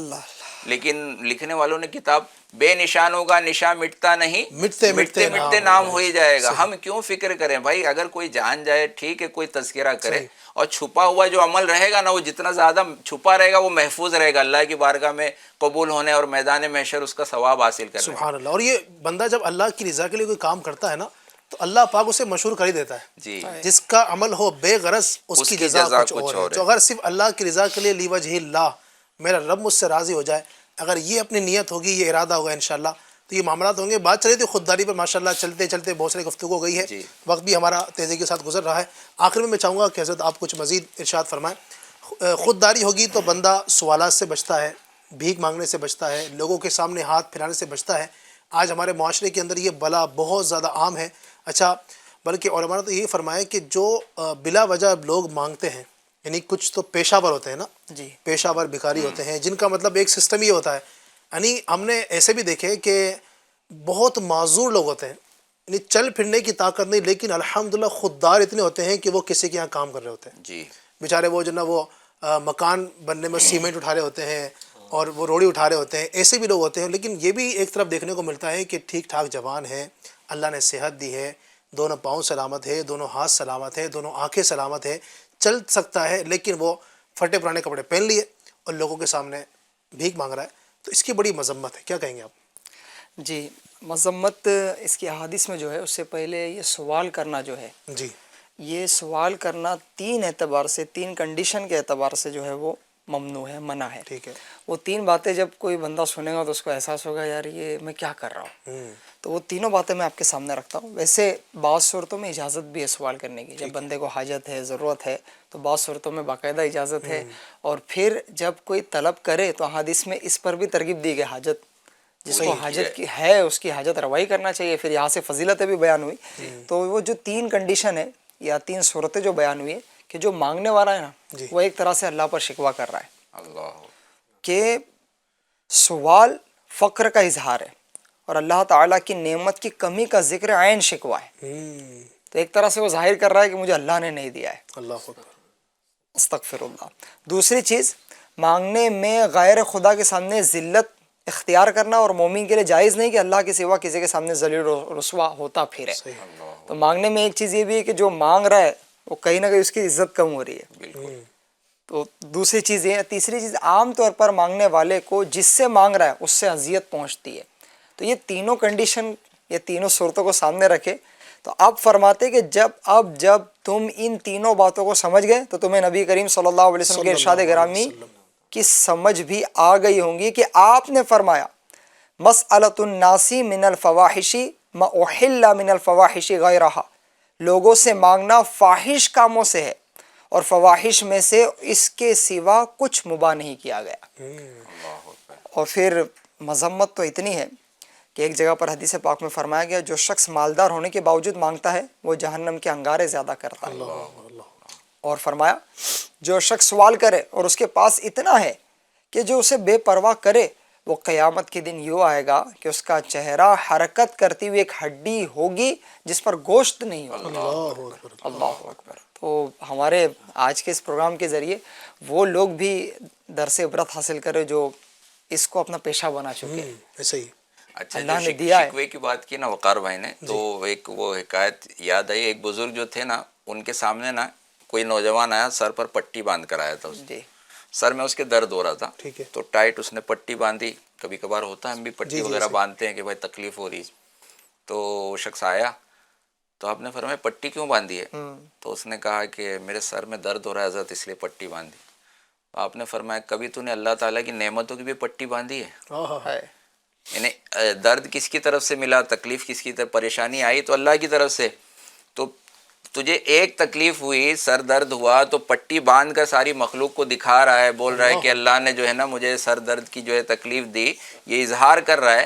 لیکن لکھنے والوں نے کتاب بے نشان ہوگا نشان مٹتا نہیں مٹتے مٹتے مٹتے نام ہو ہی جائے گا. ہم کیوں فکر کریں بھائی؟ اگر کوئی جان جائے ٹھیک ہے, کوئی تذکرہ کرے, اور چھپا ہوا جو عمل رہے گا نا وہ جتنا زیادہ چھپا رہے گا وہ محفوظ رہے گا اللہ کی بارگاہ میں قبول ہونے اور میدان محشر اس کا ثواب حاصل کرنے. سبحان اللہ. اور یہ بندہ جب اللہ کی رضا کے لیے کوئی کام کرتا ہے نا تو اللہ پاک اسے مشہور کر ہی دیتا ہے. جی جس کا عمل ہو بے غرض اس کی جزا کچھ اور ہے. جو اگر صرف اللہ کی رضا کے لیے لی وجہ اللہ, میرا رب مجھ سے راضی ہو جائے, اگر یہ اپنی نیت ہوگی, یہ ارادہ ہوگا انشاءاللہ, تو یہ معاملات ہوں گے. بات چلی تھی خودداری پر, ماشاءاللہ چلتے چلتے بہت ساری گفتگو ہو گئی ہے, وقت بھی ہمارا تیزی کے ساتھ گزر رہا ہے. آخر میں چاہوں گا کہ حضرت آپ کچھ مزید ارشاد فرمائیں. خودداری ہوگی تو بندہ سوالات سے بچتا ہے, بھیک مانگنے سے بچتا ہے, لوگوں کے سامنے ہاتھ پھیلانے سے بچتا ہے. آج ہمارے معاشرے کے اندر یہ بلا بہت زیادہ عام ہے. اچھا, بلکہ علماء نے تو یہ فرمایا کہ جو بلا وجہ لوگ مانگتے ہیں, یعنی کچھ تو پیشہ ور ہوتے ہیں نا, جی پیشہ ور بھکاری ہوتے ہیں جن کا مطلب ایک سسٹم یہ ہوتا ہے. یعنی ہم نے ایسے بھی دیکھے کہ بہت معذور لوگ ہوتے ہیں, یعنی چل پھرنے کی طاقت نہیں, لیکن الحمدللہ خوددار اتنے ہوتے ہیں کہ وہ کسی کے یہاں کام کر رہے ہوتے ہیں. جی بیچارے وہ جو نا وہ مکان بننے میں سیمنٹ اٹھا رہے ہوتے ہیں اور وہ روڑی اٹھا رہے ہوتے ہیں, ایسے بھی لوگ ہوتے ہیں. لیکن یہ بھی ایک طرف دیکھنے کو ملتا ہے کہ ٹھیک ٹھاک جوان ہے, اللہ نے صحت دی ہے, دونوں پاؤں سلامت ہے, دونوں ہاتھ سلامت ہے, دونوں آنکھیں سلامت ہے, چل سکتا ہے, لیکن وہ پھٹے پرانے کپڑے پہن لیے اور لوگوں کے سامنے بھیک مانگ رہا ہے. تو اس کی بڑی مذمت ہے, کیا کہیں گے آپ؟ جی, مذمت اس کی احادیث میں جو ہے, اس سے پہلے یہ سوال کرنا جو ہے, جی یہ سوال کرنا 3 اعتبار سے, 3 کنڈیشن کے اعتبار سے جو ہے وہ ممنوع ہے, منع ہے. ٹھیک ہے. وہ 3 باتیں جب کوئی بندہ سنے گا تو اس کو احساس ہوگا یار یہ میں کیا کر رہا ہوں. تو وہ تینوں باتیں میں آپ کے سامنے رکھتا ہوں. ویسے بعض صورتوں میں اجازت بھی ہے سوال کرنے کی, جب بندے کو حاجت ہے, ضرورت ہے, تو بعض صورتوں میں باقاعدہ اجازت ہے. اور پھر جب کوئی طلب کرے تو حدیث میں اس پر بھی ترغیب دی گئی, حاجت جس کو حاجت کی ہے اس کی حاجت روائی کرنا چاہیے. پھر یہاں سے فضیلتیں بھی بیان ہوئی. تو وہ جو 3 کنڈیشن ہے یا 3 صورتیں جو بیان ہوئی ہے کہ جو مانگنے والا ہے نا, وہ ایک طرح سے اللہ پر شکوہ کر رہا ہے کہ سوال فقر کا اظہار ہے اور اللہ تعالیٰ کی نعمت کی کمی کا ذکر عین شکوہ ہے. تو ایک طرح سے وہ ظاہر کر رہا ہے کہ مجھے اللہ نے نہیں دیا ہے. اللہ اکبر, استغفر اللہ. دوسری چیز, مانگنے میں غیر خدا کے سامنے ذلت اختیار کرنا, اور مومن کے لیے جائز نہیں کہ اللہ کے سوا کسی کے سامنے ذلیل و رسوا ہوتا پھرے. تو مانگنے میں ایک چیز یہ بھی ہے کہ جو مانگ رہا ہے وہ کہیں نہ کہیں اس کی عزت کم ہو رہی ہے. تو دوسری چیز یہ ہے. تیسری چیز, عام طور پر مانگنے والے کو جس سے مانگ رہا ہے اس سے اذیت پہنچتی ہے. تو یہ تینوں کنڈیشن, یہ تینوں صورتوں کو سامنے رکھے تو آپ فرماتے کہ جب تم ان تینوں باتوں کو سمجھ گئے تو تمہیں نبی کریم صلی اللہ علیہ وسلم کے ارشاد گرامی کی سمجھ بھی آ گئی ہوں گی کہ آپ نے فرمایا مسألۃ الناس من الفواحش ما احل من الفواحش غیرہا, لوگوں سے مانگنا فاحش کاموں سے ہے اور فواحش میں سے اس کے سوا کچھ مباح نہیں کیا گیا. اور پھر مذمت تو اتنی ہے کہ ایک جگہ پر حدیث پاک میں فرمایا گیا جو شخص مالدار ہونے کے باوجود مانگتا ہے وہ جہنم کے انگارے زیادہ کرتا ہے. اور فرمایا جو شخص سوال کرے اور اس کے پاس اتنا ہے کہ جو اسے بے پرواہ کرے, وہ قیامت کے دن یوں آئے گا کہ اس کا چہرہ حرکت کرتی ہوئی ایک ہڈی ہوگی جس پر گوشت نہیں ہوگا. اللہ اکبر. تو ہمارے آج کے اس پروگرام کے ذریعے وہ لوگ بھی درس عبرت حاصل کرے جو اس کو اپنا پیشہ بنا چکے. ایسے ہی. اچھا, اللہ جو نے دیا ہے. شکوے کی بات کی نا وقار بھائی نے, تو ایک وہ حکایت یاد آئی. ایک بزرگ جو تھے نا, ان کے سامنے نا کوئی نوجوان آیا, سر پر پٹی باندھ کر آیا تھا. جی, سر میں اس کے درد ہو رہا تھا. ٹھیک ہے. تو ٹائٹ اس نے پٹی باندھی. کبھی کبھار ہوتا ہے ہم بھی پٹی وغیرہ باندھتے ہیں کہ بھائی تکلیف ہو رہی. تو وہ شخص آیا تو آپ نے فرمایا پٹی کیوں باندھی ہے؟ تو اس نے کہا کہ میرے سر میں درد ہو رہا ہے حضرت, اس لیے پٹی باندھی. آپ نے فرمایا کبھی تو نے اللہ تعالیٰ کی نعمتوں کی بھی پٹی باندھی ہے؟ یعنی درد کس کی طرف سے ملا, تکلیف کس کی طرف, پریشانی آئی تو اللہ کی طرف سے. تو تجھے ایک تکلیف ہوئی, سر درد ہوا, تو پٹی باندھ کر ساری مخلوق کو دکھا رہا ہے, بول رہا ہے کہ اللہ نے جو ہے نا مجھے سر درد کی جو ہے تکلیف دی, یہ اظہار کر رہا ہے.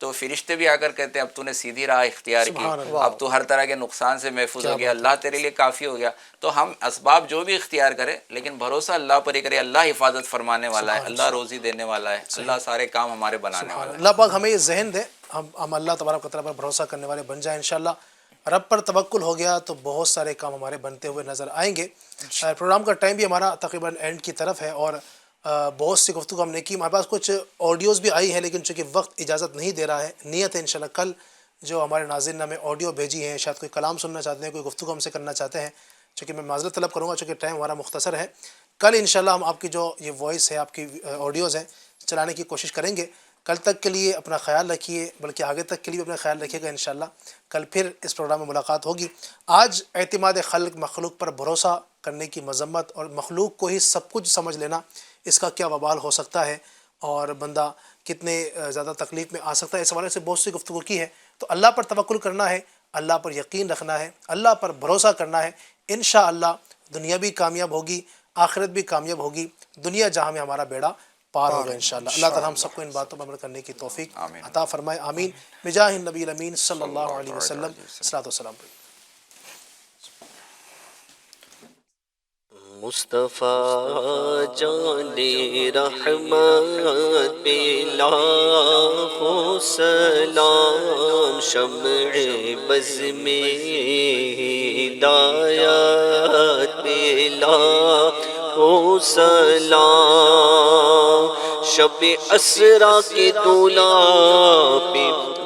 تو فرشتے بھی آ کر کہتے ہیں اب تو نے سیدھی راہ اختیار کی، اب تو ہر طرح کے نقصان سے محفوظ ہو گیا، اللہ تیرے لیے کافی ہو گیا۔ تو ہم اسباب جو بھی اختیار کریں لیکن بھروسہ اللہ پر ہی کرے، اللہ حفاظت فرمانے والا ہے، اللہ روزی دینے والا ہے، اللہ سارے کام ہمارے بنانے والا ہے۔ اللہ پاک ہمیں یہ ذہن دے، ہم اللہ تبارک و تعالیٰ پر بھروسہ کرنے والے بن جائیں انشاءاللہ۔ رب پر توکل ہو گیا تو بہت سارے کام ہمارے بنتے ہوئے نظر آئیں گے۔ پروگرام کا ٹائم بھی ہمارا تقریباً اینڈ کی طرف ہے اور بہت سی گفتگو ہم نے کی، ہمارے پاس کچھ آڈیوز بھی آئی ہیں لیکن چونکہ وقت اجازت نہیں دے رہا ہے، نیت ہے انشاءاللہ کل جو ہمارے ناظرین نے ہمیں آڈیو بھیجی ہیں، شاید کوئی کلام سننا چاہتے ہیں، کوئی گفتگو ہم سے کرنا چاہتے ہیں، چونکہ میں معذرت طلب کروں گا چونکہ ٹائم ہمارا مختصر ہے، کل انشاءاللہ ہم آپ کی جو یہ وائس ہے، آپ کی آڈیوز ہیں چلانے کی کوشش کریں گے۔ کل تک کے لیے اپنا خیال رکھیے، بلکہ آگے تک کے لیے بھی اپنا خیال رکھیے گا انشاءاللہ۔ کل پھر اس پروگرام میں ملاقات ہوگی۔ آج اعتماد خلق، مخلوق پر بھروسہ کرنے کی مذمت اور مخلوق کو ہی سب کچھ سمجھ لینا، اس کا کیا وبال ہو سکتا ہے اور بندہ کتنے زیادہ تکلیف میں آ سکتا ہے، اس حوالے سے بہت سی گفتگو کی ہے۔ تو اللہ پر توکل کرنا ہے، اللہ پر یقین رکھنا ہے، اللہ پر بھروسہ کرنا ہے، انشاءاللہ دنیا بھی کامیاب ہوگی، آخرت بھی کامیاب ہوگی، دنیا جہاں میں ہمارا بیڑا پار ہوگا انشاءاللہ۔ اللہ تعالی ہم سب کو ان باتوں پر عمل کرنے کی توفیق عطا فرمائے، آمین، بجاہ النبی الامین صلی اللہ علیہ وسلم، صلاۃ والسلام۔ مصطفیٰ جان رحمت پہ لاکھوں سلام، شمع بز میں ہدایت پہ لاکھوں سلام، شب اسرا کے دولا پہ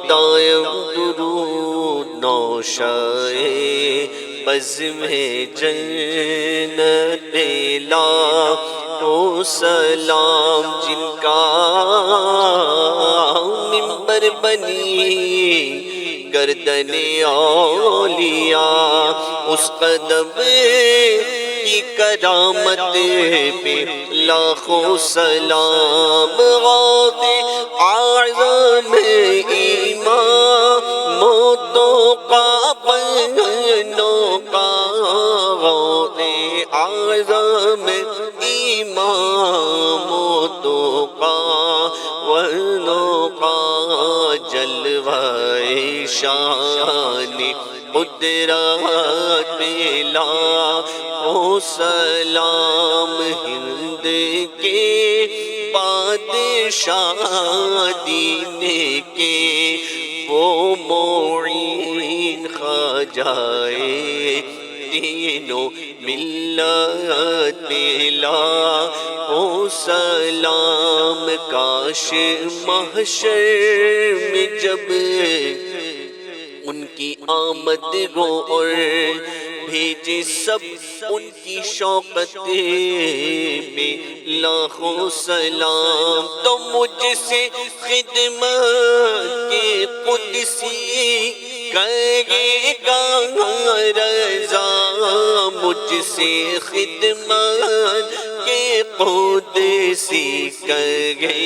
دائم درود نوشائے بز میں جنت پہ لاکھوں سلام، جن کا منبر بنی گردن اولیاء، اس قدم کی کرامت پہ لاکھوں سلام، غوث اعظم ایمان موتوں کا بنوں کا، غوث اعظم ایمان موتوں کا ونوں کا، جلوہ شان قدرت پہ لاکھوں سلام، ہند کے بادشاہ دین کے وہ معین خواجائے تینوں ملت پہ لاکھوں سلام، کاش محشر میں جب ان کی آمد ہو اور بھیجے سب ان کی شوقت پہ لاکھوں سلام، تو مجھ سے خدمت کے قدسی کرے گا رضا، مجھ سے خدمت کے قدسی کرے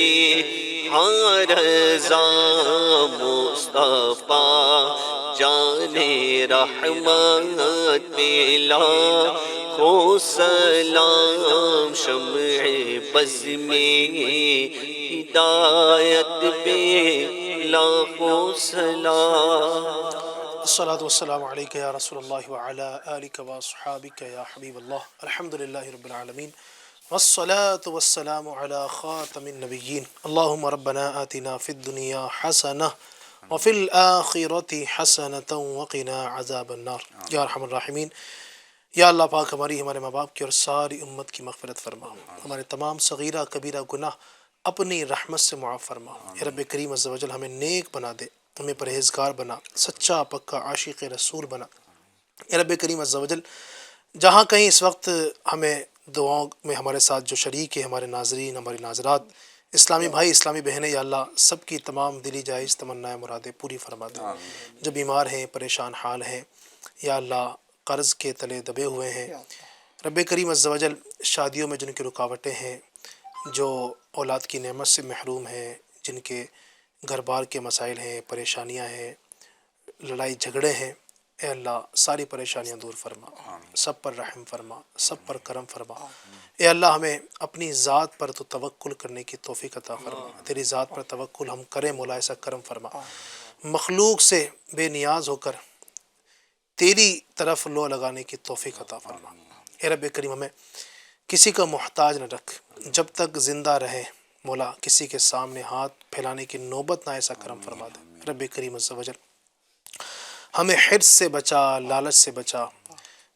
ہاں رضا، مصطفیٰ جان رحمت پہ لاکھوں سلام، شمع بز میں ہدایت پہ لاکھوں سلام۔ الصلاۃ والسلام علیک یا رسول اللہ وعلی آلک واصحابک یا حبیب اللہ، الحمدللہ رب العالمین، والصلاة والسلام علی خاتم النبیین، اللہم ربنا آتنا فی الدنیا حسنہ وفی الآخرۃ حسنۃ وقنا عذاب النار، یا ارحم الراحمین۔ یا اللہ پاک ہمارے ماں باپ کی اور ساری امت کی مغفرت فرما، ہمارے تمام صغیرہ کبیرہ گناہ اپنی رحمت سے معاف فرما، اے رب کریم عز و جل ہمیں نیک بنا دے، ہمیں پرہیزگار بنا، سچا پکا عاشق رسول بنا، اے رب کریم عز و جل جہاں کہیں اس وقت ہمیں دعاؤں میں ہمارے ساتھ جو شریک ہے، ہمارے ناظرین، ہماری ناظرات، اسلامی بھائی، اسلامی بہنیں، یا اللہ سب کی تمام دلی جائز تمنائیں مرادیں پوری فرما دے، جو بیمار ہیں، پریشان حال ہیں، یا اللہ قرض کے تلے دبے ہوئے ہیں، رب کریم عز و جل شادیوں میں جن کی رکاوٹیں ہیں، جو اولاد کی نعمت سے محروم ہیں، جن کے گھر بار کے مسائل ہیں، پریشانیاں ہیں، لڑائی جھگڑے ہیں، اے اللہ ساری پریشانیاں دور فرما، سب پر رحم فرما، سب پر کرم فرما۔ اے اللہ ہمیں اپنی ذات پر تو توکل کرنے کی توفیق عطا فرما، تیری ذات پر توکل ہم کریں مولا ایسا کرم فرما۔ مخلوق سے بے نیاز ہو کر تیری طرف لو لگانے کی توفیق عطا فرما۔ اے رب کریم ہمیں کسی کا محتاج نہ رکھ، جب تک زندہ رہے مولا کسی کے سامنے ہاتھ پھیلانے کی نوبت نہ ایسا کرم فرما دے۔ رب کریم عز و جل ہمیں حرص سے بچا، لالچ سے بچا،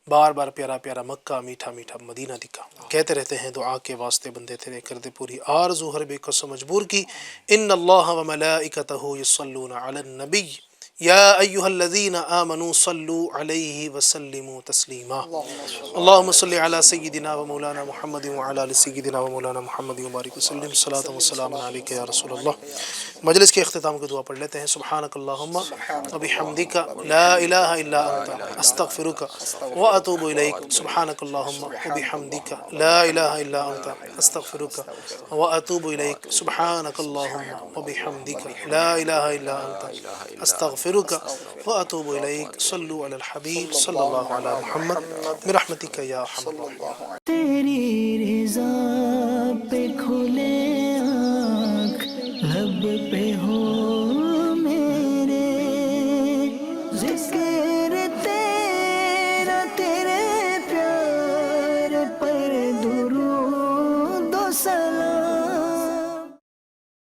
بار بار پیارا پیارا مکہ، میٹھا میٹھا مدینہ دکھا۔ کہتے رہتے ہیں دعا کے واسطے بندے تیرے کر دے پوری آرزو ہر بے کس و مجبور کی۔ ان اللہ و ملائکتہ یصلون علی النبی یا ایہا الذین آمنوا صلوا علیہ وسلموا تسلیما۔ اللہم صلی علی سیدنا و مولانا محمد وعلی آل سیدنا و مولانا محمد وبارک وسلم۔ صلاۃ و سلام علیک یا رسول اللہ۔ مجلس کے اختتام کو دعا پڑھ لیتے ہیں۔ سبحانک اللہم و بحمدک لا الہ الا انت استغفرک و اتوب الیک۔ سبحانک اللہم و بحمدک لا الہ الا انت استغفرک و اتوب الیک۔ سبحانک اللہم و بحمدک لا الہ الا انت استغفرک و اتوب الیک۔ صلو علی الحبیب صلی اللہ علی محمد برحمتک یا ارحم الراحمین۔ تیری رضا پہ کھلے آنکھ، لب پہ ہو